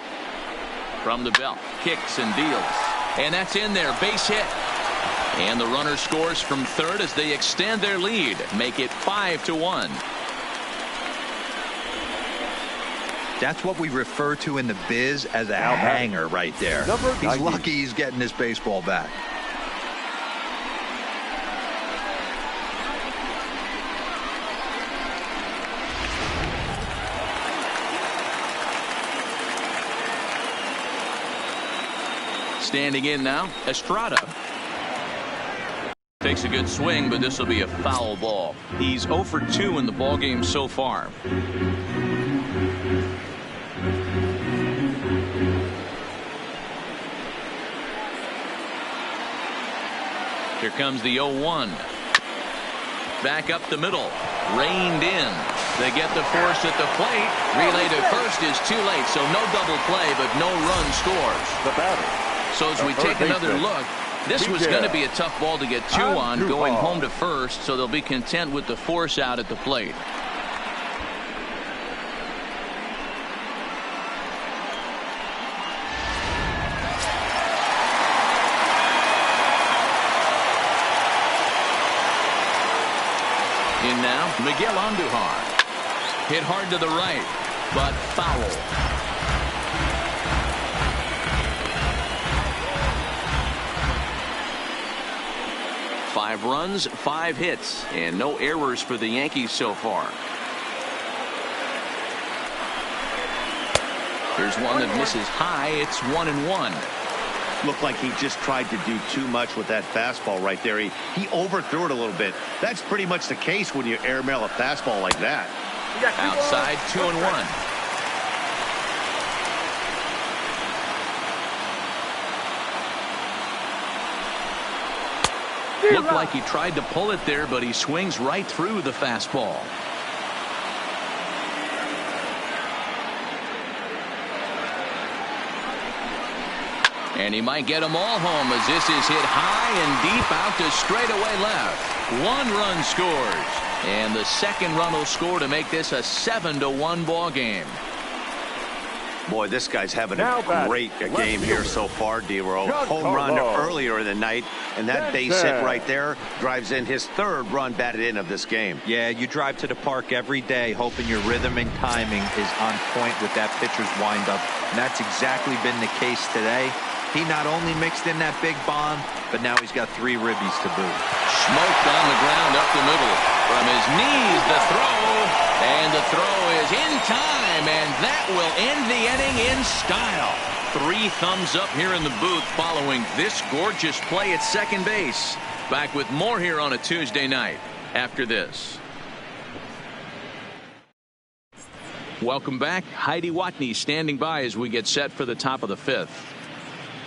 From the belt, kicks and deals. And that's in there, base hit. And the runner scores from third as they extend their lead, make it 5-1. That's what we refer to in the biz as a hanger right there. He's lucky he's getting this baseball back. Standing in now, Estrada. Takes a good swing, but this will be a foul ball. He's 0 for 2 in the ballgame so far. Here comes the 0-1. Back up the middle. Reined in. They get the force at the plate. Relay to first is too late, so no double play, but no run scores. The batter. So as we take another look, this was going to be a tough ball to get 2 on going home to first, so they'll be content with the force out at the plate. In now, Miguel Andujar. Hit hard to the right, but foul. 5 runs, 5 hits, and no errors for the Yankees so far. Here's one that misses high. It's 1-1. Looked like he just tried to do too much with that fastball right there. He overthrew it a little bit. That's pretty much the case when you airmail a fastball like that. Outside, 2-1. Looked like he tried to pull it there, but he swings right through the fastball. And he might get them all home as this is hit high and deep out to straightaway left. 1 run scores. And the second run will score to make this a 7-1 ball game. Boy, this guy's having a great game here so far, D-Row. Home run earlier in the night, and that base hit right there drives in his 3rd run batted in of this game. Yeah, you drive to the park every day hoping your rhythm and timing is on point with that pitcher's windup, and that's exactly been the case today. He not only mixed in that big bomb, but now he's got 3 ribbies to boot. Smoked on the ground up the middle. From his knees, the throw. And the throw is in time, and that will end the inning in style. 3 thumbs up here in the booth following this gorgeous play at second base. Back with more here on a Tuesday night after this. Welcome back. Heidi Watney standing by as we get set for the top of the 5th.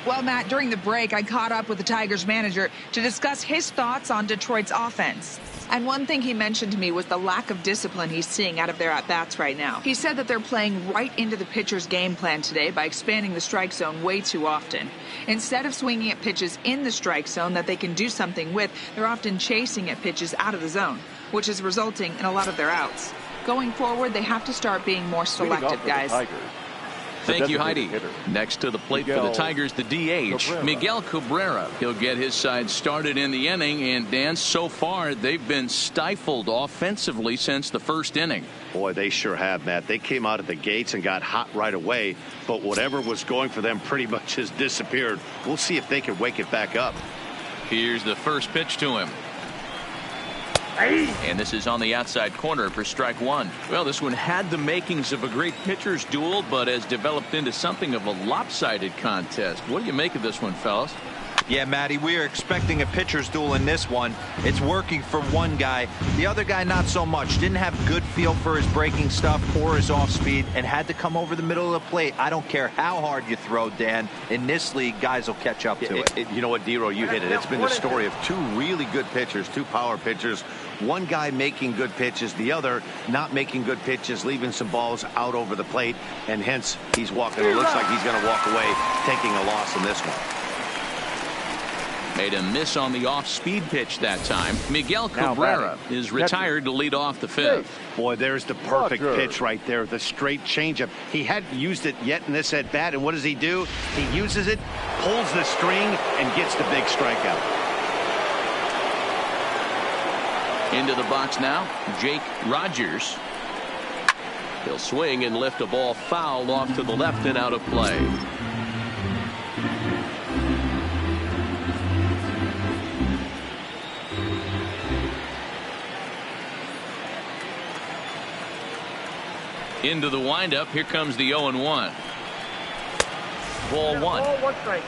Well, Matt, during the break, I caught up with the Tigers manager to discuss his thoughts on Detroit's offense. And one thing he mentioned to me was the lack of discipline he's seeing out of their at-bats right now. He said that they're playing right into the pitcher's game plan today by expanding the strike zone way too often. Instead of swinging at pitches in the strike zone that they can do something with, they're often chasing at pitches out of the zone, which is resulting in a lot of their outs. Going forward, they have to start being more selective, guys. Thank you, Heidi. Next to the plate for the Tigers, the DH, Miguel Cabrera. He'll get his side started in the inning, and Dan, so far they've been stifled offensively since the first inning. Boy, they sure have, Matt. They came out of the gates and got hot right away, but whatever was going for them pretty much has disappeared. We'll see if they can wake it back up. Here's the first pitch to him. And this is on the outside corner for strike 1. Well, this one had the makings of a great pitcher's duel, but has developed into something of a lopsided contest. What do you make of this one, fellas? Yeah, Matty, we are expecting a pitcher's duel in this one. It's working for one guy. The other guy, not so much. Didn't have good feel for his breaking stuff or his off speed and had to come over the middle of the plate. I don't care how hard you throw, Dan. In this league, guys will catch up to it. You know what, Dero, you hit it. It's been the story of two really good pitchers, two power pitchers. One guy making good pitches, the other not making good pitches, leaving some balls out over the plate, and hence he's walking. It looks like he's going to walk away taking a loss in this one. Made a miss on the off-speed pitch that time. Miguel Cabrera is retired to lead off the fifth. Boy, there's the perfect pitch right there, the straight changeup. He hadn't used it yet in this at-bat, and what does he do? He uses it, pulls the string, and gets the big strikeout. Into the box now, Jake Rogers. He'll swing and lift a ball foul off to the left and out of play. Into the windup. Here comes the 0-1. Ball one. One strike.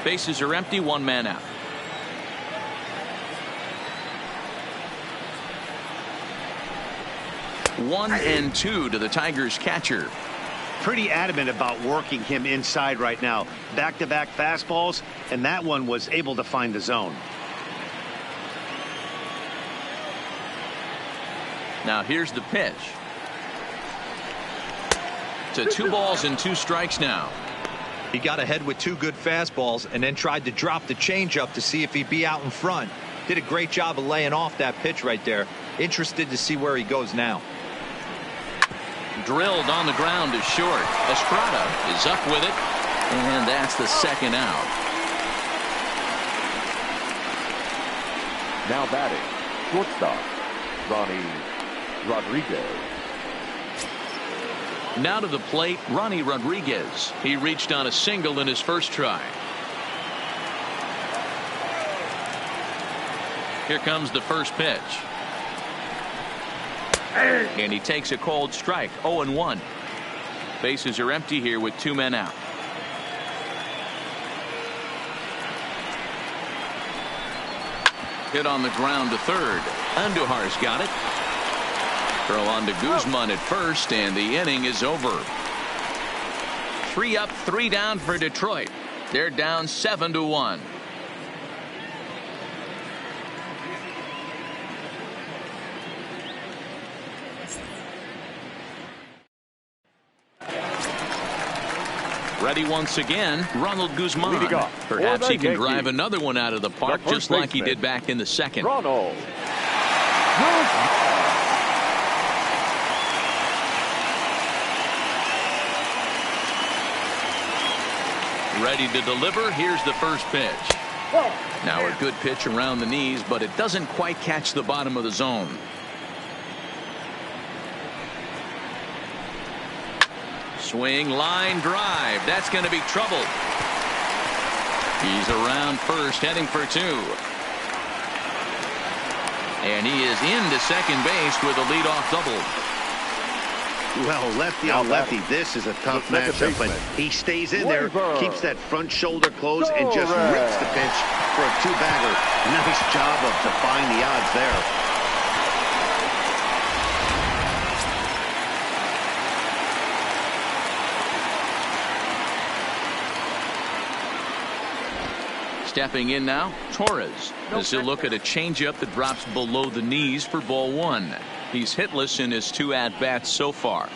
Bases are empty. One man out. One and two to the Tigers catcher. Pretty adamant about working him inside right now. Back-to-back fastballs, and that one was able to find the zone. Now here's the pitch. To 2 balls and 2 strikes now. He got ahead with 2 good fastballs and then tried to drop the changeup to see if he'd be out in front. Did a great job of laying off that pitch right there. Interested to see where he goes now. Drilled on the ground to short. Estrada is up with it, and that's the second out. Now batting, shortstop, Ronnie Rodriguez. Now to the plate, Ronnie Rodriguez. He reached on a single in his first try. Here comes the first pitch. And he takes a cold strike. 0-1. Bases are empty here with 2 men out. Hit on the ground to third. Andujar's got it. Throw on to Guzman at first, and the inning is over. 3 up, 3 down for Detroit. They're down 7-1. Ready once again, Ronald Guzman. Perhaps he can drive another one out of the park, just like he did back in the second. Ronald. Ready to deliver. Here's the first pitch. Now a good pitch around the knees, but it doesn't quite catch the bottom of the zone. Swing, line drive. That's going to be trouble. He's around first, heading for 2. And he is into second base with a leadoff double. Well, lefty on lefty, this is a tough matchup, but he stays in there, keeps that front shoulder closed, and just rips the pitch for a 2-bagger. Nice job of defying the odds there. Stepping in now, Torres, as he'll look at a changeup that drops below the knees for ball 1. He's hitless in his 2 at-bats so far.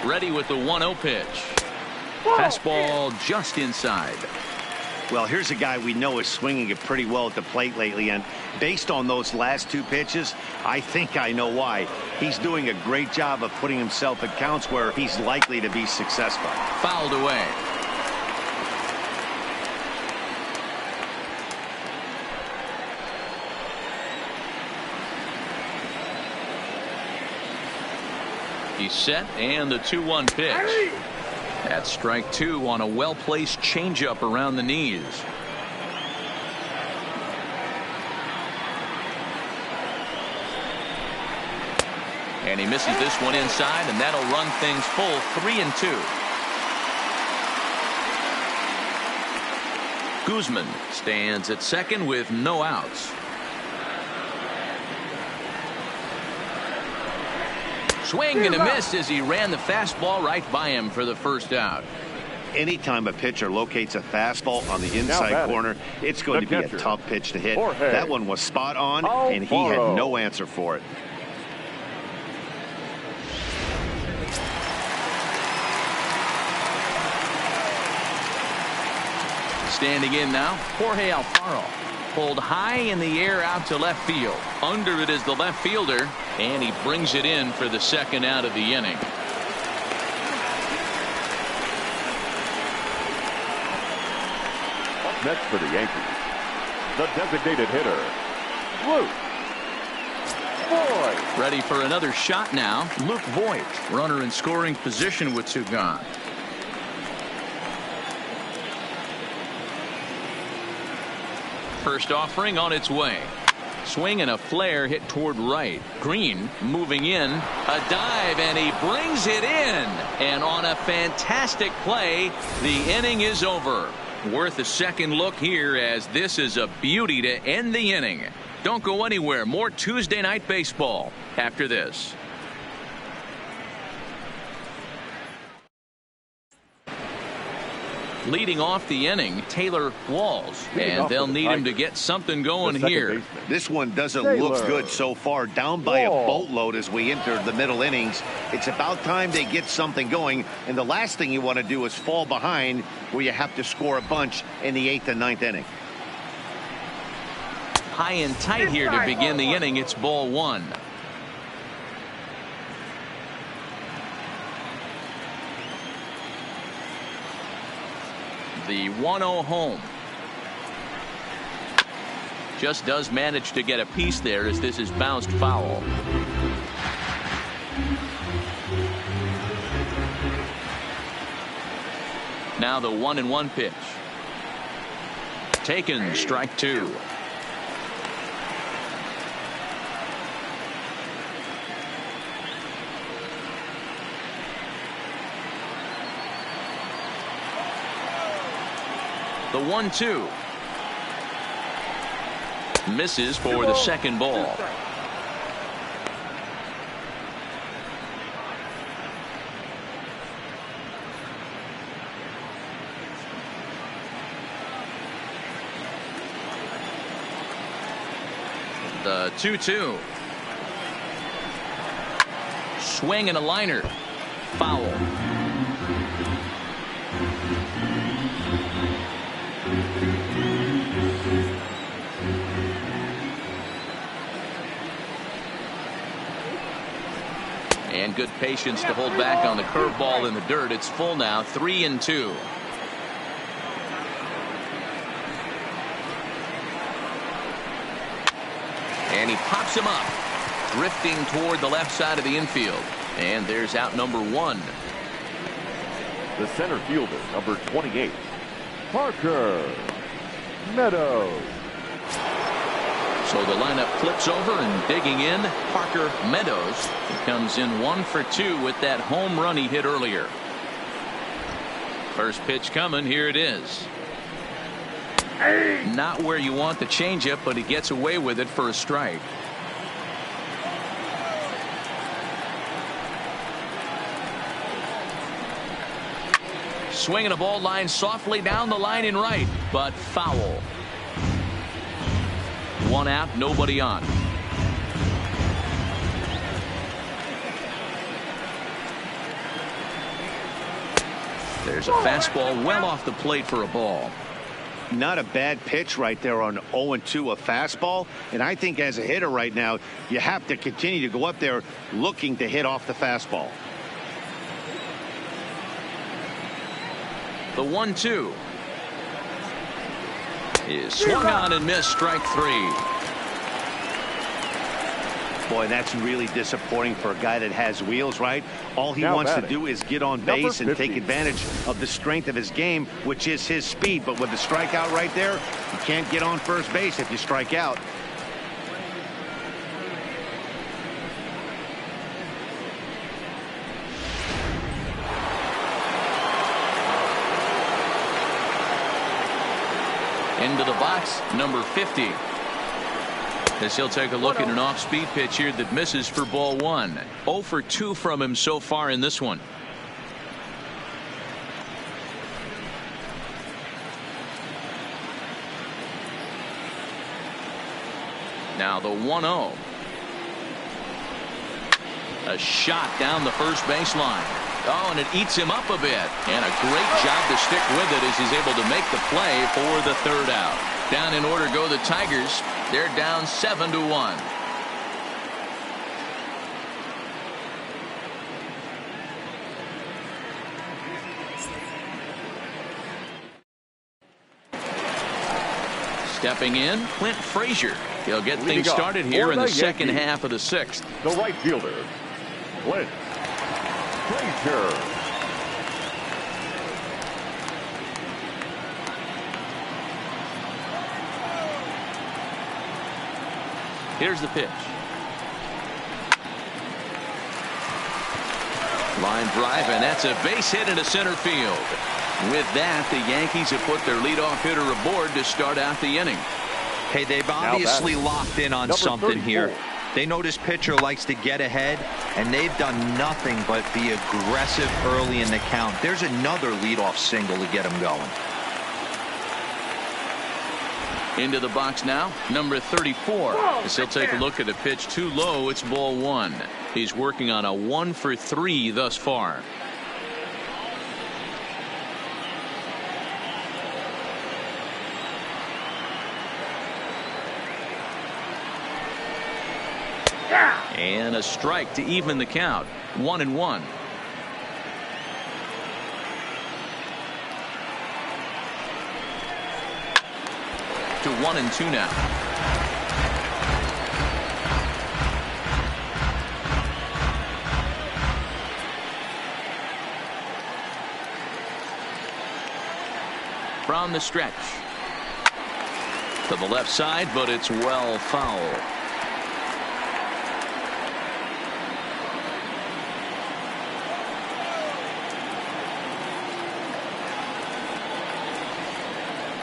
Ready with the 1-0 pitch. Fastball just inside. Well, here's a guy we know is swinging it pretty well at the plate lately, and based on those last 2 pitches, I think I know why. He's doing a great job of putting himself at counts where he's likely to be successful. Fouled away. He's set, and the 2-1 pitch. That's strike 2 on a well-placed changeup around the knees. And he misses this one inside, and that'll run things full 3-2. Guzman stands at second with no outs. Swing and a miss as he ran the fastball right by him for the first out. Anytime a pitcher locates a fastball on the inside corner, it's going to be a tough pitch to hit. That one was spot on, and he had no answer for it. Standing in now, Jorge Alfaro. Pulled high in the air out to left field. Under it is the left fielder, and he brings it in for the second out of the inning. Up next for the Yankees, the designated hitter, Luke Voit. Ready for another shot now, Luke Voit. Runner in scoring position with two gone. First offering on its way. Swing and a flare hit toward right. Green moving in. A dive, and he brings it in. And on a fantastic play, the inning is over. Worth a second look here, as this is a beauty to end the inning. Don't go anywhere. More Tuesday Night Baseball after this. Leading off the inning, Taylor Walls, and they'll need him to get something going here. This one doesn't look good so far. Down by a boatload as we enter the middle innings. It's about time they get something going, and the last thing you want to do is fall behind where you have to score a bunch in the 8th and 9th inning. High and tight here to begin the inning. It's ball one. The 1-0 home. Just does manage to get a piece there as this is bounced foul. Now the 1-1 pitch. Taken, strike two. The 1-2. Misses for the second ball. The 2-2. Swing and a liner. Foul. And good patience to hold back on the curveball in the dirt. It's full now, 3-2. And he pops him up, drifting toward the left side of the infield. And there's out number one. The center fielder, number 28, Parker Meadows. So the lineup flips over, and digging in, Parker Meadows. He comes in 1 for 2 with that home run he hit earlier. First pitch coming. Here it is. Not where you want the changeup, but he gets away with it for a strike. Swinging a ball line softly down the line in right, but foul. One out, nobody on. There's a fastball well off the plate for a ball. Not a bad pitch right there on 0-2, a fastball. And I think as a hitter right now, you have to continue to go up there looking to hit off the fastball. The 1-2 is swung on and missed, strike three. Boy, that's really disappointing for a guy that has wheels, right? All he wants to do is get on base and take advantage of the strength of his game, which is his speed. But with the strikeout right there, you can't get on first base if you strike out. Into the box, number 50. As he'll take a look at an off-speed pitch here that misses for ball 1. 0 for 2 from him so far in this one. Now the 1-0. A shot down the first baseline. Oh, and it eats him up a bit. And a great job to stick with it as he's able to make the play for the third out. Down in order go the Tigers. They're down 7-1. Stepping in, Clint Frazier. He'll get things started here in the second half of the 6th. The right fielder, Clint Frazier. Here's the pitch. Line drive, and that's a base hit into center field. With that, the Yankees have put their leadoff hitter aboard to start out the inning. Hey, they've obviously locked in on something here. They know this pitcher likes to get ahead, and they've done nothing but be aggressive early in the count. There's another leadoff single to get him going. Into the box now, number 34. As he'll take a look at a pitch too low, it's ball 1. He's working on a 1 for 3 thus far. And a strike to even the count. 1-1. To 1-2 now. From the stretch. To the left side, but it's well foul.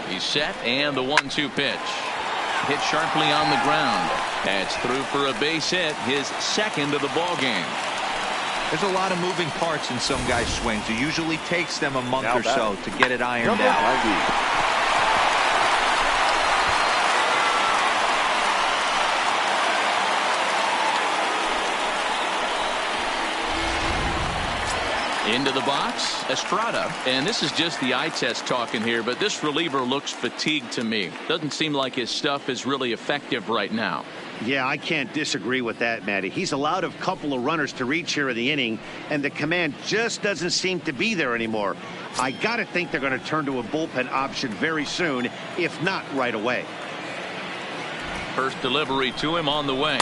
He's set, and the 1-2 pitch. Hit sharply on the ground. That's through for a base hit, his second of the ball game. There's a lot of moving parts in some guys' swings. It usually takes them a month or so to get it ironed out. Into the box, Estrada, and this is just the eye test talking here, but this reliever looks fatigued to me. Doesn't seem like his stuff is really effective right now. Yeah, I can't disagree with that, Matty. He's allowed a couple of runners to reach here in the inning, and the command just doesn't seem to be there anymore. I got to think they're going to turn to a bullpen option very soon, if not right away. First delivery to him on the way.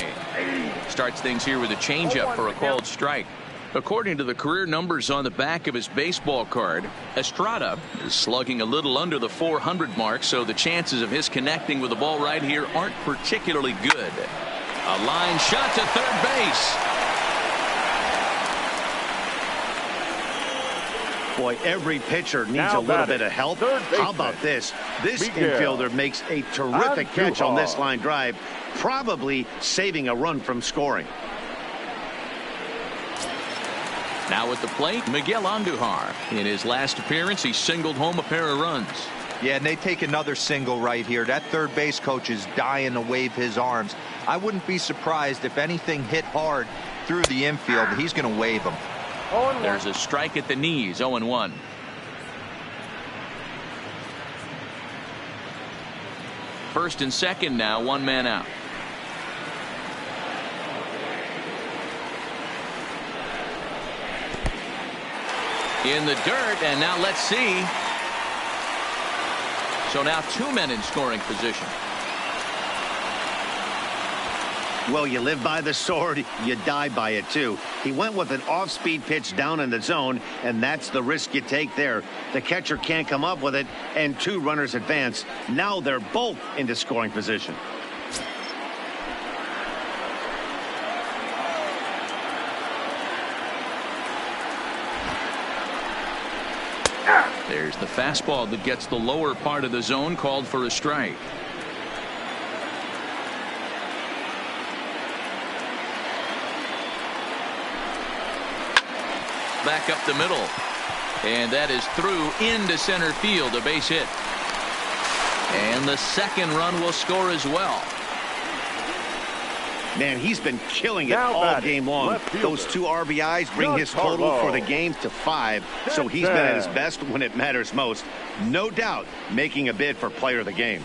Starts things here with a changeup for a called strike. According to the career numbers on the back of his baseball card, Estrada is slugging a little under the 400 mark, so the chances of his connecting with the ball right here aren't particularly good. A line shot to third base. Boy, every pitcher needs a little bit of help. How about this? This infielder makes a terrific catch on this line drive, probably saving a run from scoring. Now at the plate, Miguel Andujar. In his last appearance, he singled home a pair of runs. Yeah, and they take another single right here. That third base coach is dying to wave his arms. I wouldn't be surprised if anything hit hard through the infield. He's going to wave them. There's a strike at the knees, 0-1. First and second now, one man out. In the dirt, and now let's see. So now two men in scoring position. Well, you live by the sword, you die by it too. He went with an off-speed pitch down in the zone, and that's the risk you take there. The catcher can't come up with it, and two runners advance. Now they're both into scoring position. There's the fastball that gets the lower part of the zone, called for a strike. Back up the middle. And that is through into center field, a base hit. And the second run will score as well. Man, he's been killing it all game long. Those 2 RBIs bring his total for the game to 5. So he's been at his best when it matters most. No doubt making a bid for player of the game.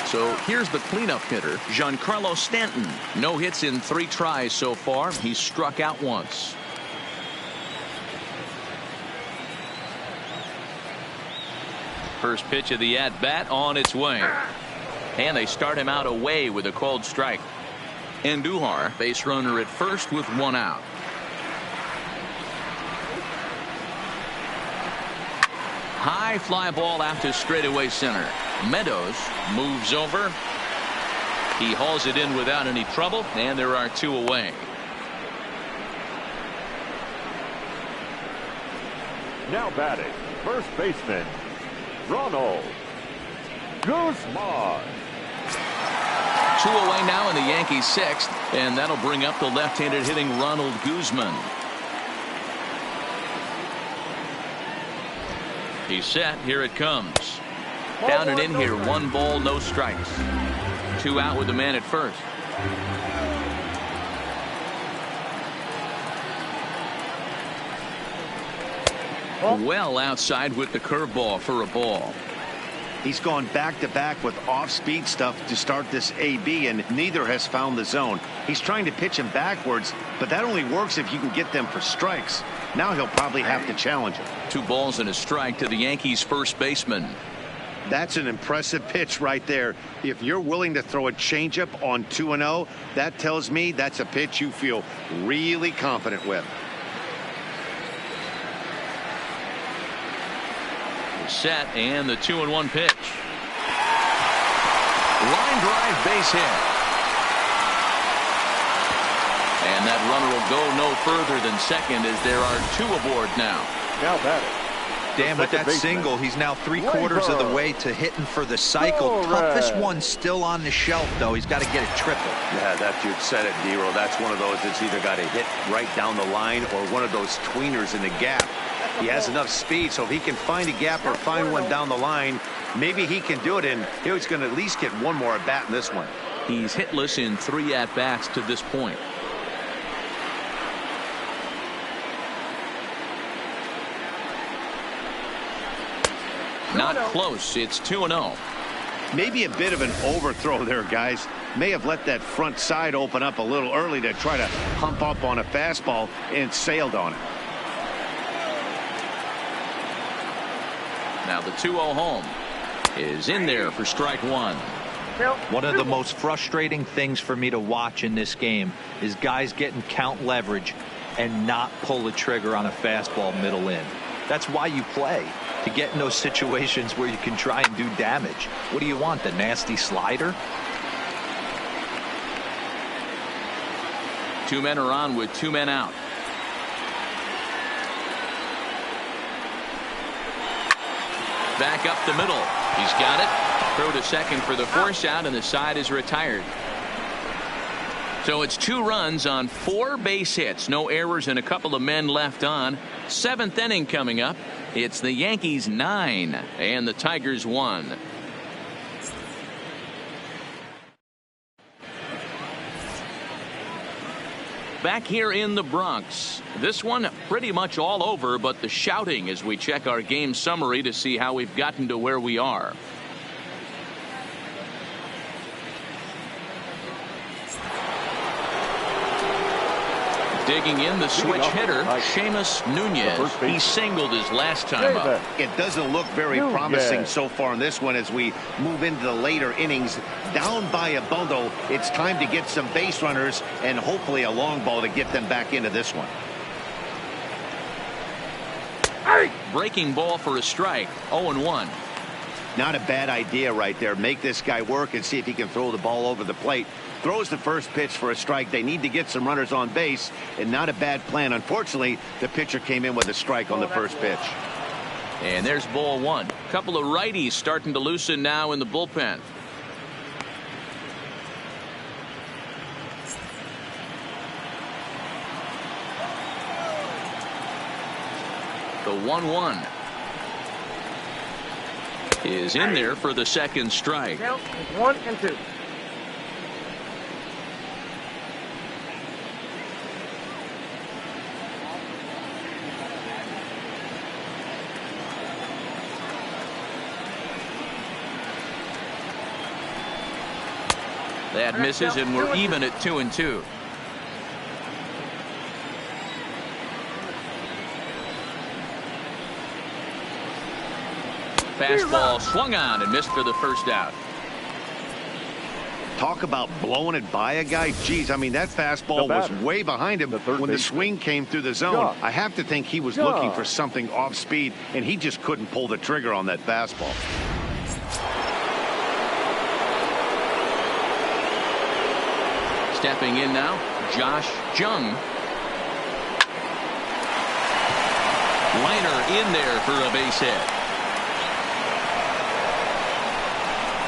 So here's the cleanup hitter, Giancarlo Stanton. No hits in 3 tries so far. He's struck out once. First pitch of the at-bat on its way. And they start him out away with a called strike. Andujar, base runner at first with 1 out. High fly ball out to straightaway center. Meadows moves over. He hauls it in without any trouble, and there are 2 away. Now batting, first baseman, Ronald Guzman. 2 away now in the Yankees' 6th, and that'll bring up the left-handed hitting Ronald Guzman. He's set. Here it comes. Down and in here. 1 ball, no strikes. 2 out with the man at first. Well outside with the curveball for a ball. He's gone back-to-back with off-speed stuff to start this AB, and neither has found the zone. He's trying to pitch him backwards, but that only works if you can get them for strikes. Now he'll probably have to challenge him. 2 balls and a strike to the Yankees' first baseman. That's an impressive pitch right there. If you're willing to throw a changeup on 2-0, that tells me that's a pitch you feel really confident with. Set, and the 2-1 pitch. Line drive, base hit. And that runner will go no further than second, as there are 2 aboard now. Now batting. Dan, with that single, he's now 3/4 of the way to hitting for the cycle. Toughest one still on the shelf, though. He's got to get a triple. Yeah, that dude said it, D-Roll. That's one of those that's either got to hit right down the line or one of those tweeners in the gap. He has enough speed, so if he can find a gap or find one down the line, maybe he can do it, and he's going to at least get 1 more at bat in this one. He's hitless in 3 at-bats to this point. Not close. It's 2-0. Maybe a bit of an overthrow there, guys. May have let that front side open up a little early to try to hump up on a fastball and sailed on it. Now the 2-0 home is in there for strike 1. One of the most frustrating things for me to watch in this game is guys getting count leverage and not pull the trigger on a fastball middle in. That's why you play, to get in those situations where you can try and do damage. What do you want, the nasty slider? 2 men are on with 2 men out. Back up the middle. He's got it. Throw to second for the force out, and the side is retired. So it's 2 runs on 4 base hits. No errors and a couple of men left on. 7th inning coming up. It's the Yankees 9 and the Tigers 1. Back here in the Bronx. This one pretty much all over, but the shouting as we check our game summary to see how we've gotten to where we are. Digging in, the switch hitter, Seamus Nunez. He singled his last time up. It doesn't look very promising so far in this one as we move into the later innings. Down by a bundle, it's time to get some base runners and hopefully a long ball to get them back into this one. Breaking ball for a strike, 0-1. Not a bad idea right there. Make this guy work and see if he can throw the ball over the plate. Throws the first pitch for a strike. They need to get some runners on base, and not a bad plan. Unfortunately, the pitcher came in with a strike on the first pitch. And there's ball one. Couple of righties starting to loosen now in the bullpen. The 1-1 is in there for the second strike. Count 1 and 2. That misses, and we're even at 2-2. Fastball swung on and missed for the first out. Talk about blowing it by a guy. Geez, I mean, that fastball was way behind him when the swing came through the zone. I have to think he was looking for something off speed, and he just couldn't pull the trigger on that fastball. Stepping in now, Josh Jung. Liner in there for a base hit.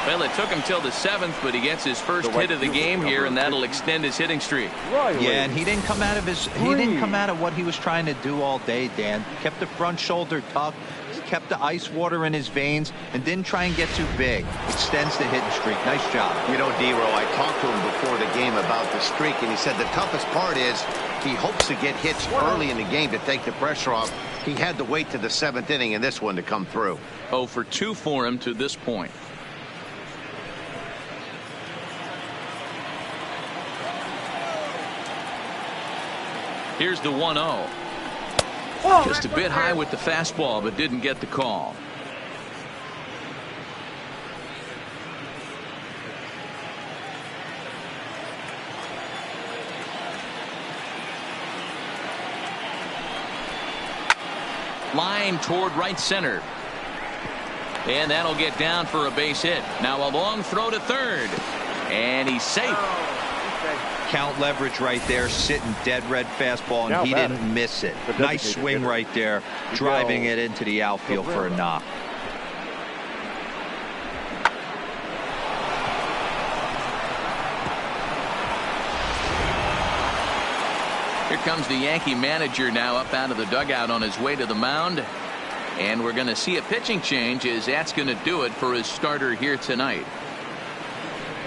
Well, it took him till the 7th, but he gets his first hit of the game here, and that'll extend his hitting streak. Yeah, and he didn't come out of what he was trying to do all day, Dan. Kept the front shoulder tucked, kept the ice water in his veins, and didn't try and get too big. Extends the hitting streak. Nice job. You know, D-Row, I talked to him before the game about the streak, and he said the toughest part is he hopes to get hits early in the game to take the pressure off. He had to wait to the 7th inning in this one to come through. 0 for 2 for him to this point. Here's the 1-0. Just a bit high with the fastball, but didn't get the call. Line toward right center. And that'll get down for a base hit. Now a long throw to third. And he's safe. Count leverage right there, sitting dead red fastball, and he didn't miss it. Nice swing right there, driving it into the outfield for a knock. Here comes the Yankee manager now up out of the dugout on his way to the mound. And we're going to see a pitching change, as that's going to do it for his starter here tonight.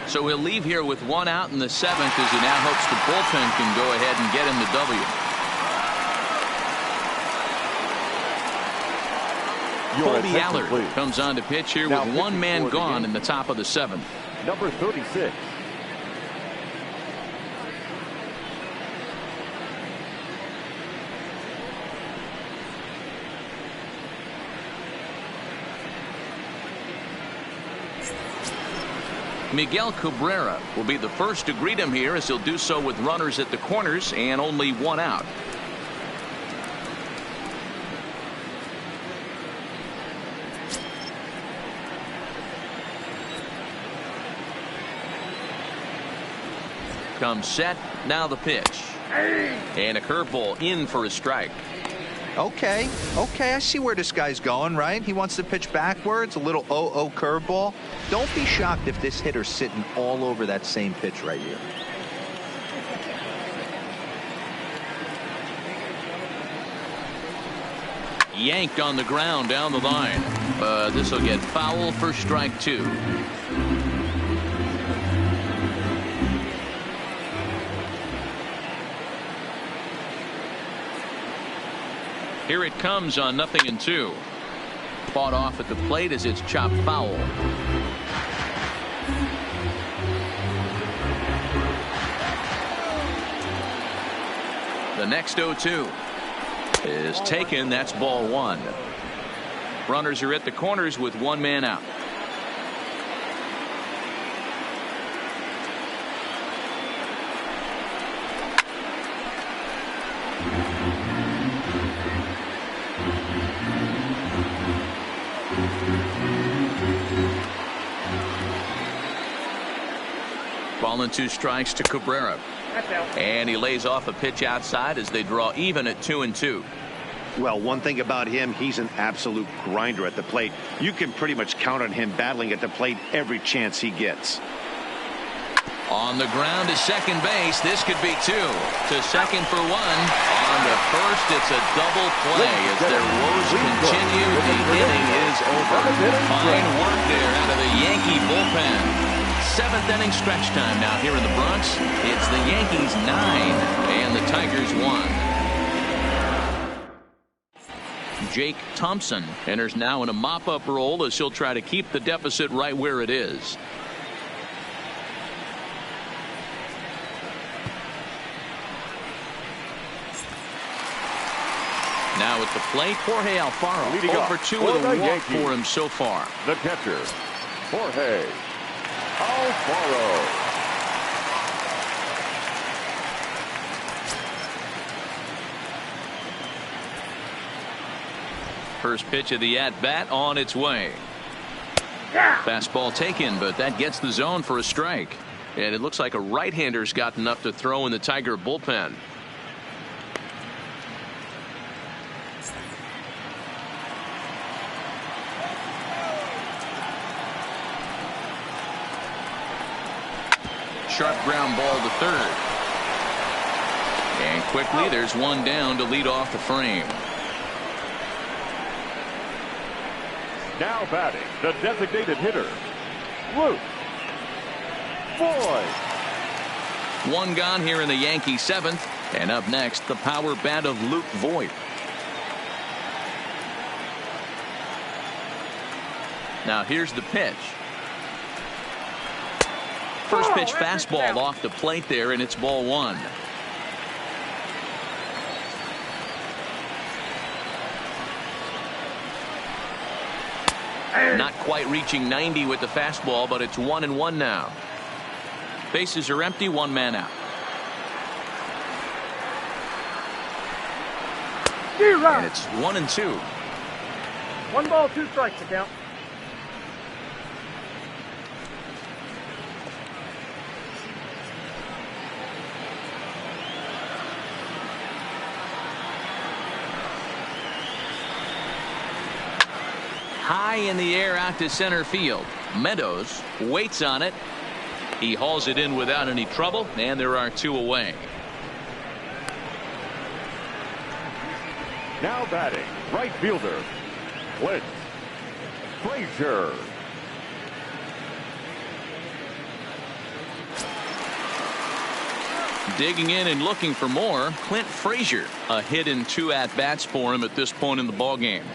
So he'll leave here with 1 out in the 7th, as he now hopes the bullpen can go ahead and get him the W. Colby Allard comes on to pitch here with 1 man gone in the top of the 7th. Number 36. Miguel Cabrera will be the first to greet him here, as he'll do so with runners at the corners and only 1 out. Comes set, now the pitch. And a curveball in for a strike. Okay, I see where this guy's going, right? He wants to pitch backwards, a little 0-0 curveball. Don't be shocked if this hitter's sitting all over that same pitch right here. Yanked on the ground down the line. This will get foul for strike 2. Here it comes on 0-2. Fought off at the plate as it's chopped foul. The next 0-2 is taken. That's ball 1. Runners are at the corners with 1 man out. Calling 2 strikes to Cabrera. That's out. And he lays off a pitch outside as they draw even at 2-2. Well, one thing about him, he's an absolute grinder at the plate. You can pretty much count on him battling at the plate every chance he gets. On the ground to second base. This could be 2. To second for 1. On to first, it's a double play as their woes continue. The inning is over. Fine work there out of the Yankee bullpen. 7th inning stretch time now here in the Bronx. It's the Yankees 9 and the Tigers 1. Jake Thompson enters now in a mop-up role as he'll try to keep the deficit right where it is. Now at the plate, Jorge Alfaro. Leading over off 2 with a walk Yankees, for him so far. The catcher, Jorge Alfaro. First pitch of the at-bat on its way. Fastball taken, but that gets the zone for a strike. And it looks like a right-hander's got enough to throw in the Tiger bullpen. Sharp ground ball to third. And quickly there's one down to lead off the frame. Now batting, the designated hitter, Luke Voit. One gone here in the Yankee 7th. And up next, the power bat of Luke Voit. Now here's the pitch. First pitch fastball off the plate there, and it's ball 1. Not quite reaching 90 with the fastball, but it's 1-1 now. Bases are empty, 1 man out. And it's 1-2. 1 ball, 2 strikes to count. High in the air out to center field. Meadows waits on it. He hauls it in without any trouble, and there are 2 away. Now batting, right fielder, Clint Frazier. Digging in and looking for more, Clint Frazier. A hit in 2 at-bats for him at this point in the ballgame.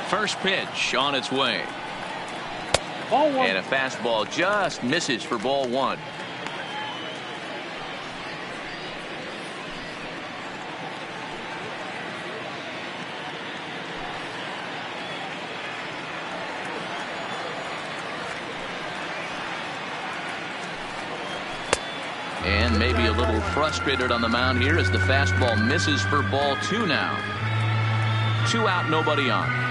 First pitch on its way. Ball 1. And a fastball just misses for ball 1. And maybe a little frustrated on the mound here as the fastball misses for ball 2 now. 2 out, nobody on.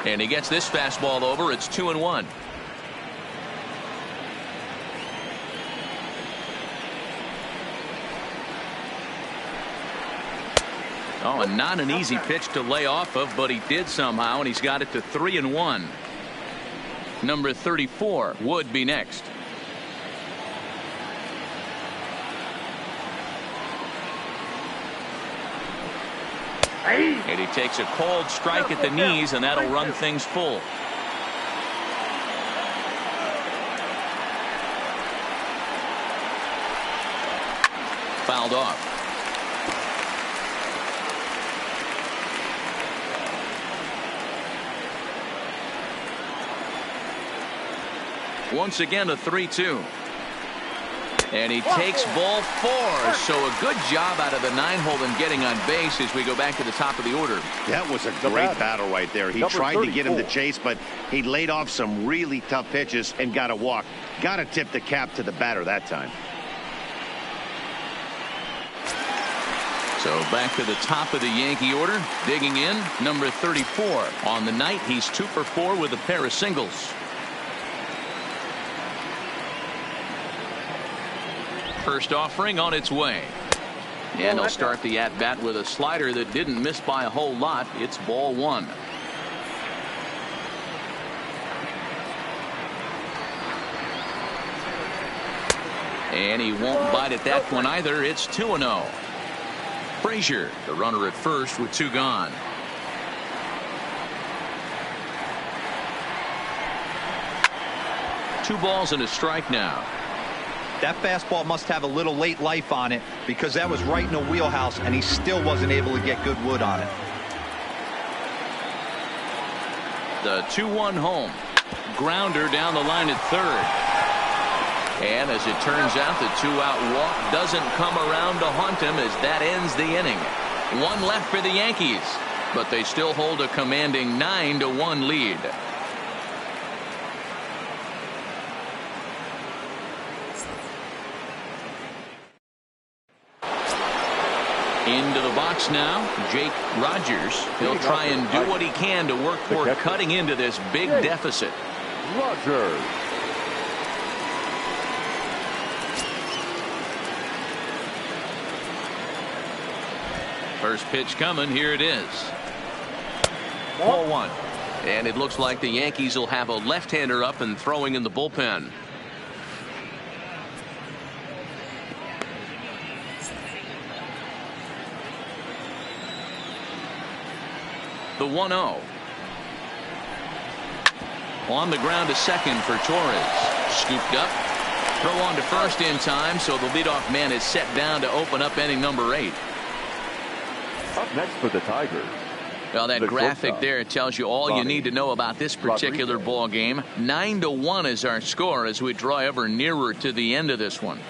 And he gets this fastball over. It's 2-1. Oh, and not an easy pitch to lay off of, but he did somehow, and he's got it to 3-1. Number 34 would be next. And he takes a called strike at the knees, and that'll run things full. Fouled off. Once again, a 3-2. And he takes ball 4. So a good job out of the 9-hole in getting on base as we go back to the top of the order. That was a great battle right there. He tried to get him to chase, but he laid off some really tough pitches and got a walk. Got to tip the cap to the batter that time. So back to the top of the Yankee order. Digging in, number 34. On the night, he's 2 for 4 with a pair of singles. First offering on its way. And he'll start the at-bat with a slider that didn't miss by a whole lot. It's ball 1. And he won't bite at that one either. It's 2-0. Frazier, the runner at first with 2 gone. Two balls and a strike now. That fastball must have a little late life on it because that was right in the wheelhouse and he still wasn't able to get good wood on it. The 2-1 home. Grounder down the line at third. And as it turns out, the 2-out walk doesn't come around to haunt him as that ends the inning. 1 left for the Yankees, but they still hold a commanding 9-1 lead. Into the box now, Jake Rogers. He'll try and do what he can to work toward cutting into this big deficit. Rogers. First pitch coming. Here it is. Ball 1. And it looks like the Yankees will have a left-hander up and throwing in the bullpen. The 1-0. On the ground to second for Torres. Scooped up. Throw on to first in time, so the leadoff man is set down to open up inning number 8. Up next for the Tigers. Well, that graphic there tells you all you need to know about this particular ball game. 9-1 is our score as we draw ever nearer to the end of this one.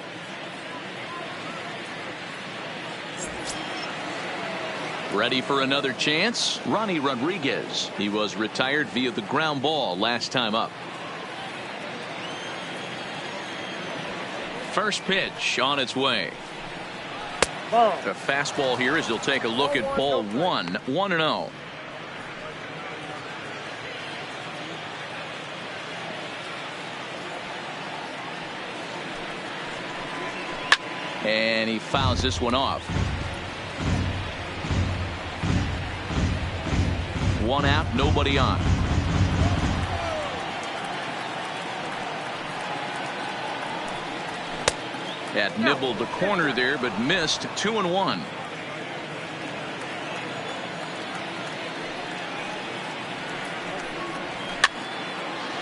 Ready for another chance? Ronnie Rodriguez. He was retired via the ground ball last time up. First pitch on its way. The fastball here as he'll take a look at ball 1. 1-0. And he fouls this one off. 1 out, nobody on. That nibbled the corner there, but missed. 2-1.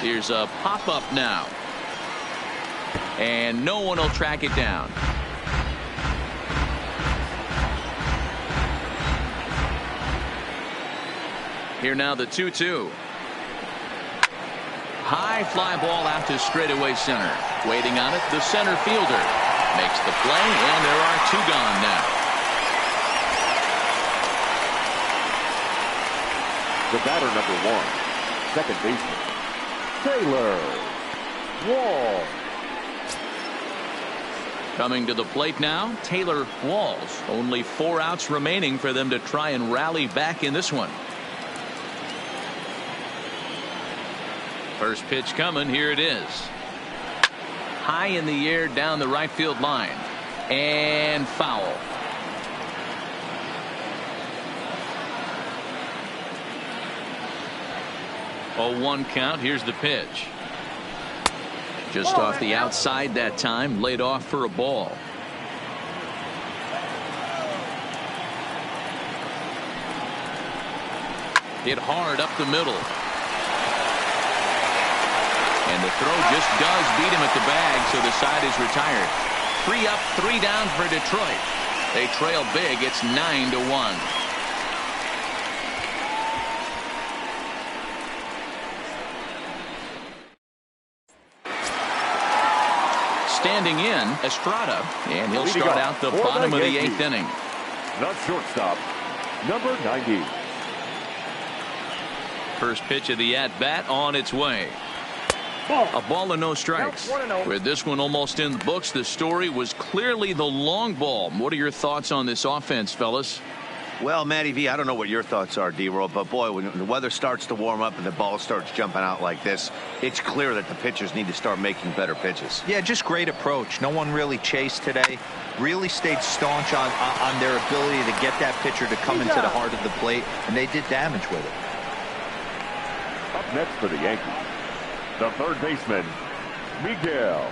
Here's a pop-up now. And no one will track it down. Here now the 2-2. High fly ball out to straightaway center. Waiting on it, the center fielder. Makes the play, and there are 2 gone now. The batter number 1, second baseman, Taylor Walls. Coming to the plate now, Taylor Walls. Only 4 outs remaining for them to try and rally back in this one. First pitch coming. Here it is. High in the air down the right field line. And foul. Oh, 1 count. Here's the pitch. Just off the outside that time. Laid off for a ball. Hit hard up the middle. And the throw just does beat him at the bag, so the side is retired. 3 up, 3 down for Detroit. They trail big. It's 9-1. Standing in, Estrada, and he'll start out the bottom of the 8th inning. The shortstop, number 90. First pitch of the at-bat on its way. A ball and no strikes. With this one almost in the books, the story was clearly the long ball. What are your thoughts on this offense, fellas? Well, Matty V, I don't know what your thoughts are, D-Roll, but boy, when the weather starts to warm up and the ball starts jumping out like this, it's clear that the pitchers need to start making better pitches. Yeah, just great approach. No one really chased today. Really stayed staunch on their ability to get that pitcher to come into the heart of the plate, and they did damage with it. Up next for the Yankees, the third baseman, Miguel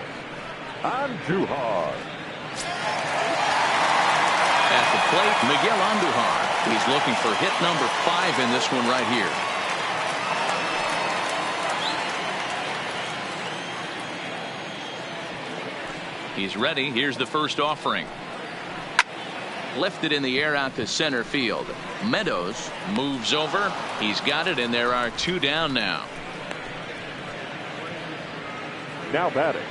Andujar. At the plate, Miguel Andujar. He's looking for hit number 5 in this one right here. He's ready. Here's the first offering. Lifted in the air out to center field. Meadows moves over. He's got it, and there are 2 down now. Now batting,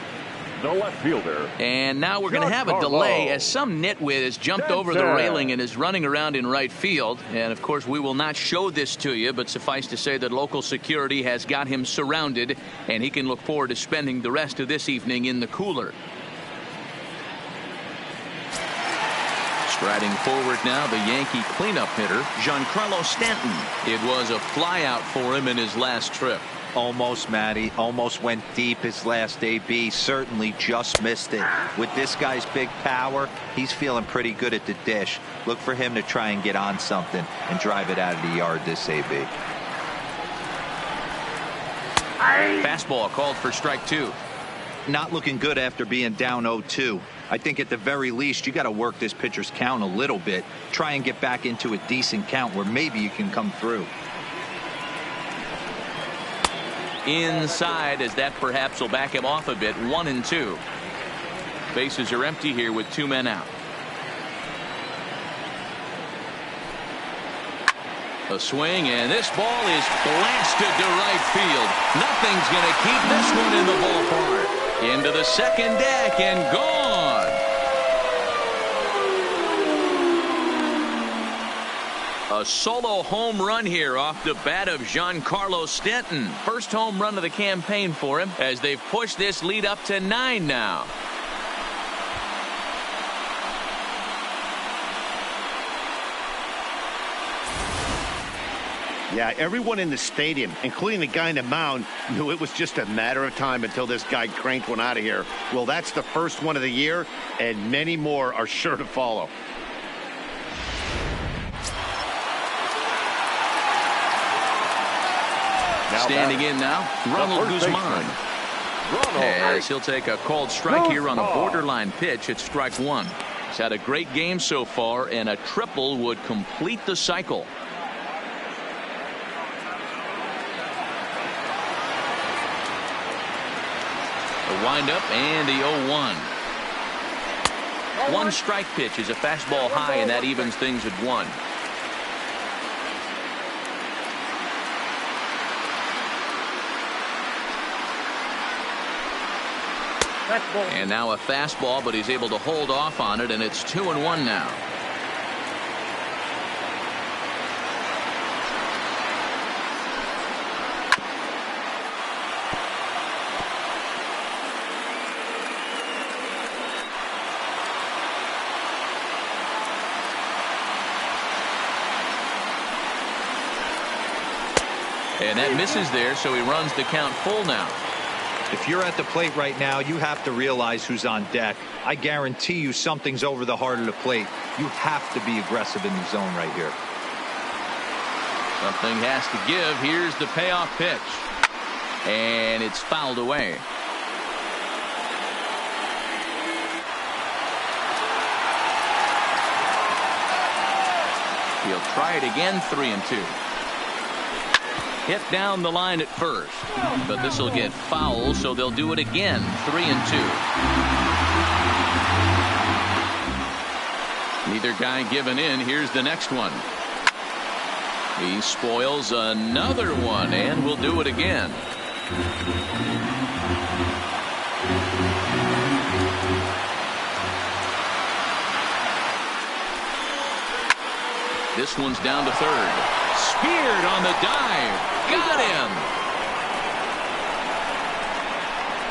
the left fielder. And now we're going to have a delay as some nitwit has jumped over the railing and is running around in right field. And, of course, we will not show this to you, but suffice to say that local security has got him surrounded, and he can look forward to spending the rest of this evening in the cooler. Striding forward now, the Yankee cleanup hitter, Giancarlo Stanton. It was a flyout for him in his last trip. Almost, Matty. Almost went deep his last AB. Certainly just missed it. With this guy's big power, he's feeling pretty good at the dish. Look for him to try and get on something and drive it out of the yard this AB. Fastball called for strike 2. Not looking good after being down 0-2. I think at the very least you got to work this pitcher's count a little bit. Try and get back into a decent count where maybe you can come through. Inside, as that perhaps will back him off a bit. 1-2. Bases are empty here with 2 men out. A swing, and this ball is blasted to right field. Nothing's going to keep this one in the ballpark. Into the second deck and gone. A solo home run here off the bat of Giancarlo Stanton. First home run of the campaign for him as they've pushed this lead up to 9 now. Yeah, everyone in the stadium, including the guy in the mound, knew it was just a matter of time until this guy cranked one out of here. Well, that's the first one of the year, and many more are sure to follow. Standing in now, Ronald Guzman. As he'll take a called strike here on a borderline pitch at strike 1. He's had a great game so far, and a triple would complete the cycle. The windup and the 0-1. One strike pitch is a fastball high, and that evens things at 1. And now a fastball, but he's able to hold off on it, and it's 2-1 now. And that misses there, so he runs the count full now. If you're at the plate right now, you have to realize who's on deck. I guarantee you something's over the heart of the plate. You have to be aggressive in the zone right here. Something has to give. Here's the payoff pitch. And it's fouled away. He'll try it again, 3-2. Hit down the line at first, but this will get foul, so they'll do it again. 3-2. Neither guy giving in. Here's the next one. He spoils another one, and will do it again. This one's down to third. Speared on the dive. Got him.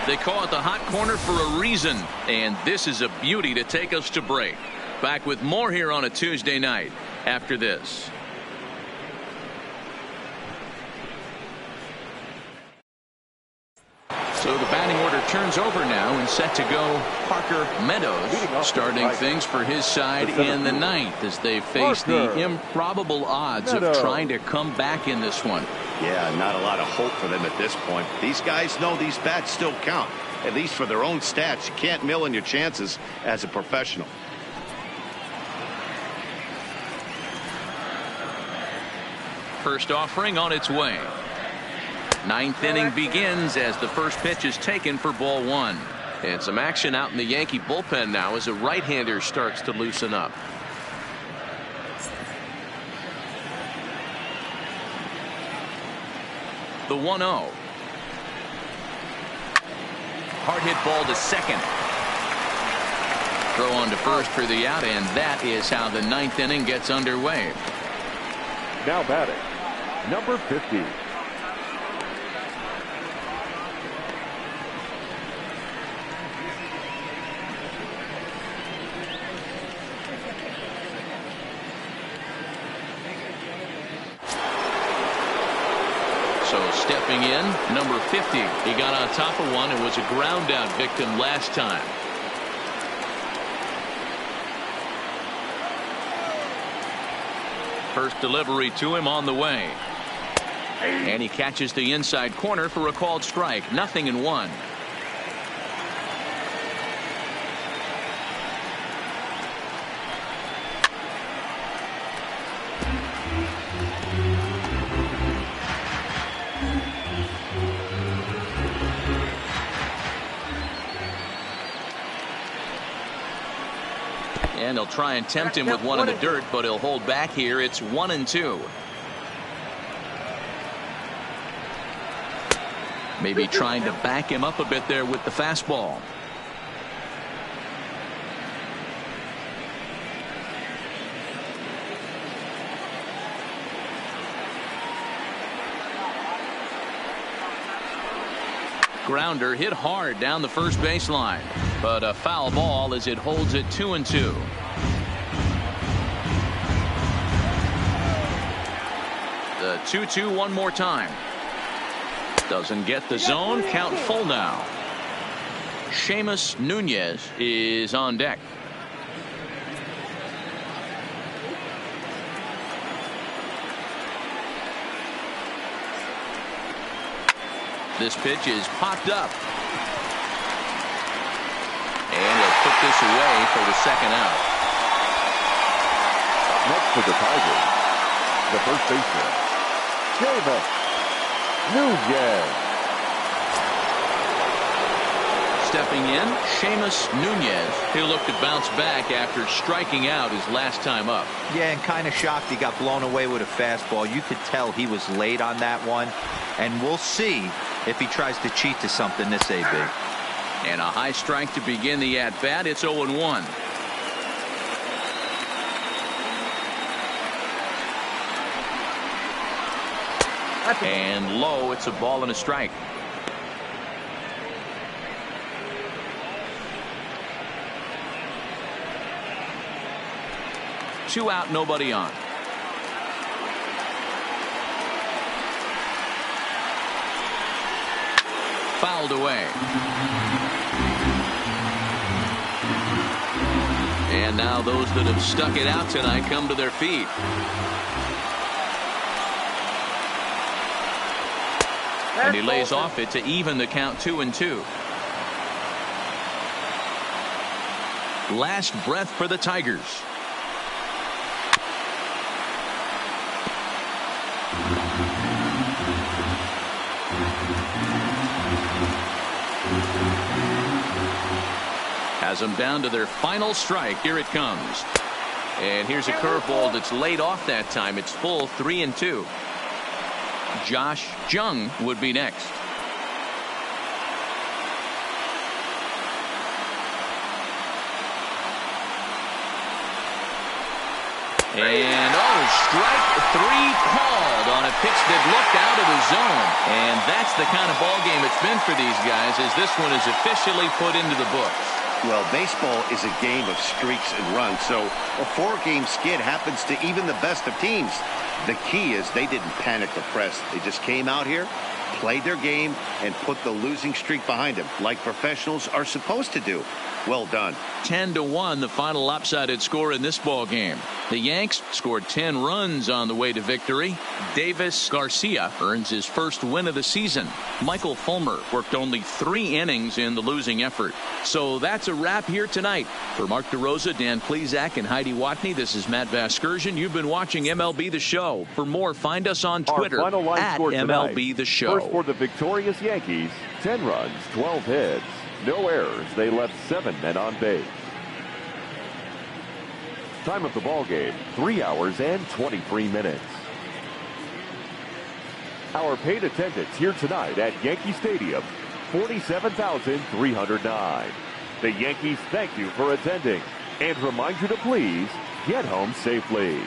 They call it the hot corner for a reason, and this is a beauty to take us to break. Back with more here on a Tuesday night after this. So the batting order turns over now and set to go Parker Meadows, starting things for his side in the ninth as they face the improbable odds of trying to come back in this one. Yeah, not a lot of hope for them at this point. These guys know these bats still count, at least for their own stats. You can't mill in your chances as a professional. First offering on its way. Ninth inning begins as the first pitch is taken for ball one. And some action out in the Yankee bullpen now as a right-hander starts to loosen up. The 1-0. Hard hit ball to second. Throw on to first for the out, and that is how the ninth inning gets underway. Now batting, number 50. So stepping in, number 50. He got on top of one and was a ground out victim last time. First delivery to him on the way. And he catches the inside corner for a called strike. 0-1. And they'll try and tempt him with one in the dirt, but he'll hold back here. It's 1-2. Maybe trying to back him up a bit there with the fastball. Grounder hit hard down the first baseline, but a foul ball as it holds it 2-2. The 2-2 one more time. Doesn't get the zone. Count full now. Seamus Nunez is on deck. This pitch is popped up. And he'll put this away for the second out. Up next for the Tigers, the first baseman, Seamus Nunez. Stepping in, Seamus Nunez. He'll look to bounce back after striking out his last time up. Yeah, and kind of shocked he got blown away with a fastball. You could tell he was late on that one. And we'll see if he tries to cheat to something this AB. And a high strike to begin the at-bat. It's 0-1. And low, it's a ball and a strike. Two out, nobody on. Fouled away. And now those that have stuck it out tonight come to their feet. And he lays off it to even the count 2-2. Last breath for the Tigers. Has them down to their final strike. Here it comes. And here's a curveball that's laid off that time. It's full 3-2. Josh Jung would be next. And oh, strike three called on a pitch that looked out of the zone. And that's the kind of ball game it's been for these guys as this one is officially put into the books. Well, baseball is a game of streaks and runs, so a 4-game skid happens to even the best of teams. The key is they didn't panic the press. They just came out here, played their game, and put the losing streak behind them, like professionals are supposed to do. Well done. 10-1, the final lopsided score in this ball game. The Yanks scored 10 runs on the way to victory. Davis Garcia earns his first win of the season. Michael Fulmer worked only 3 innings in the losing effort. So that's a wrap here tonight. For Mark DeRosa, Dan Plesac, and Heidi Watney, this is Matt Vasgersian. You've been watching MLB The Show. For more, find us on Twitter Our final line at score tonight. MLB The Show. First for the victorious Yankees, 10 runs, 12 hits. No errors. They left 7 men on base. Time of the ball game, 3 hours and 23 minutes. Our paid attendance here tonight at Yankee Stadium, 47,309. The Yankees thank you for attending and remind you to please get home safely.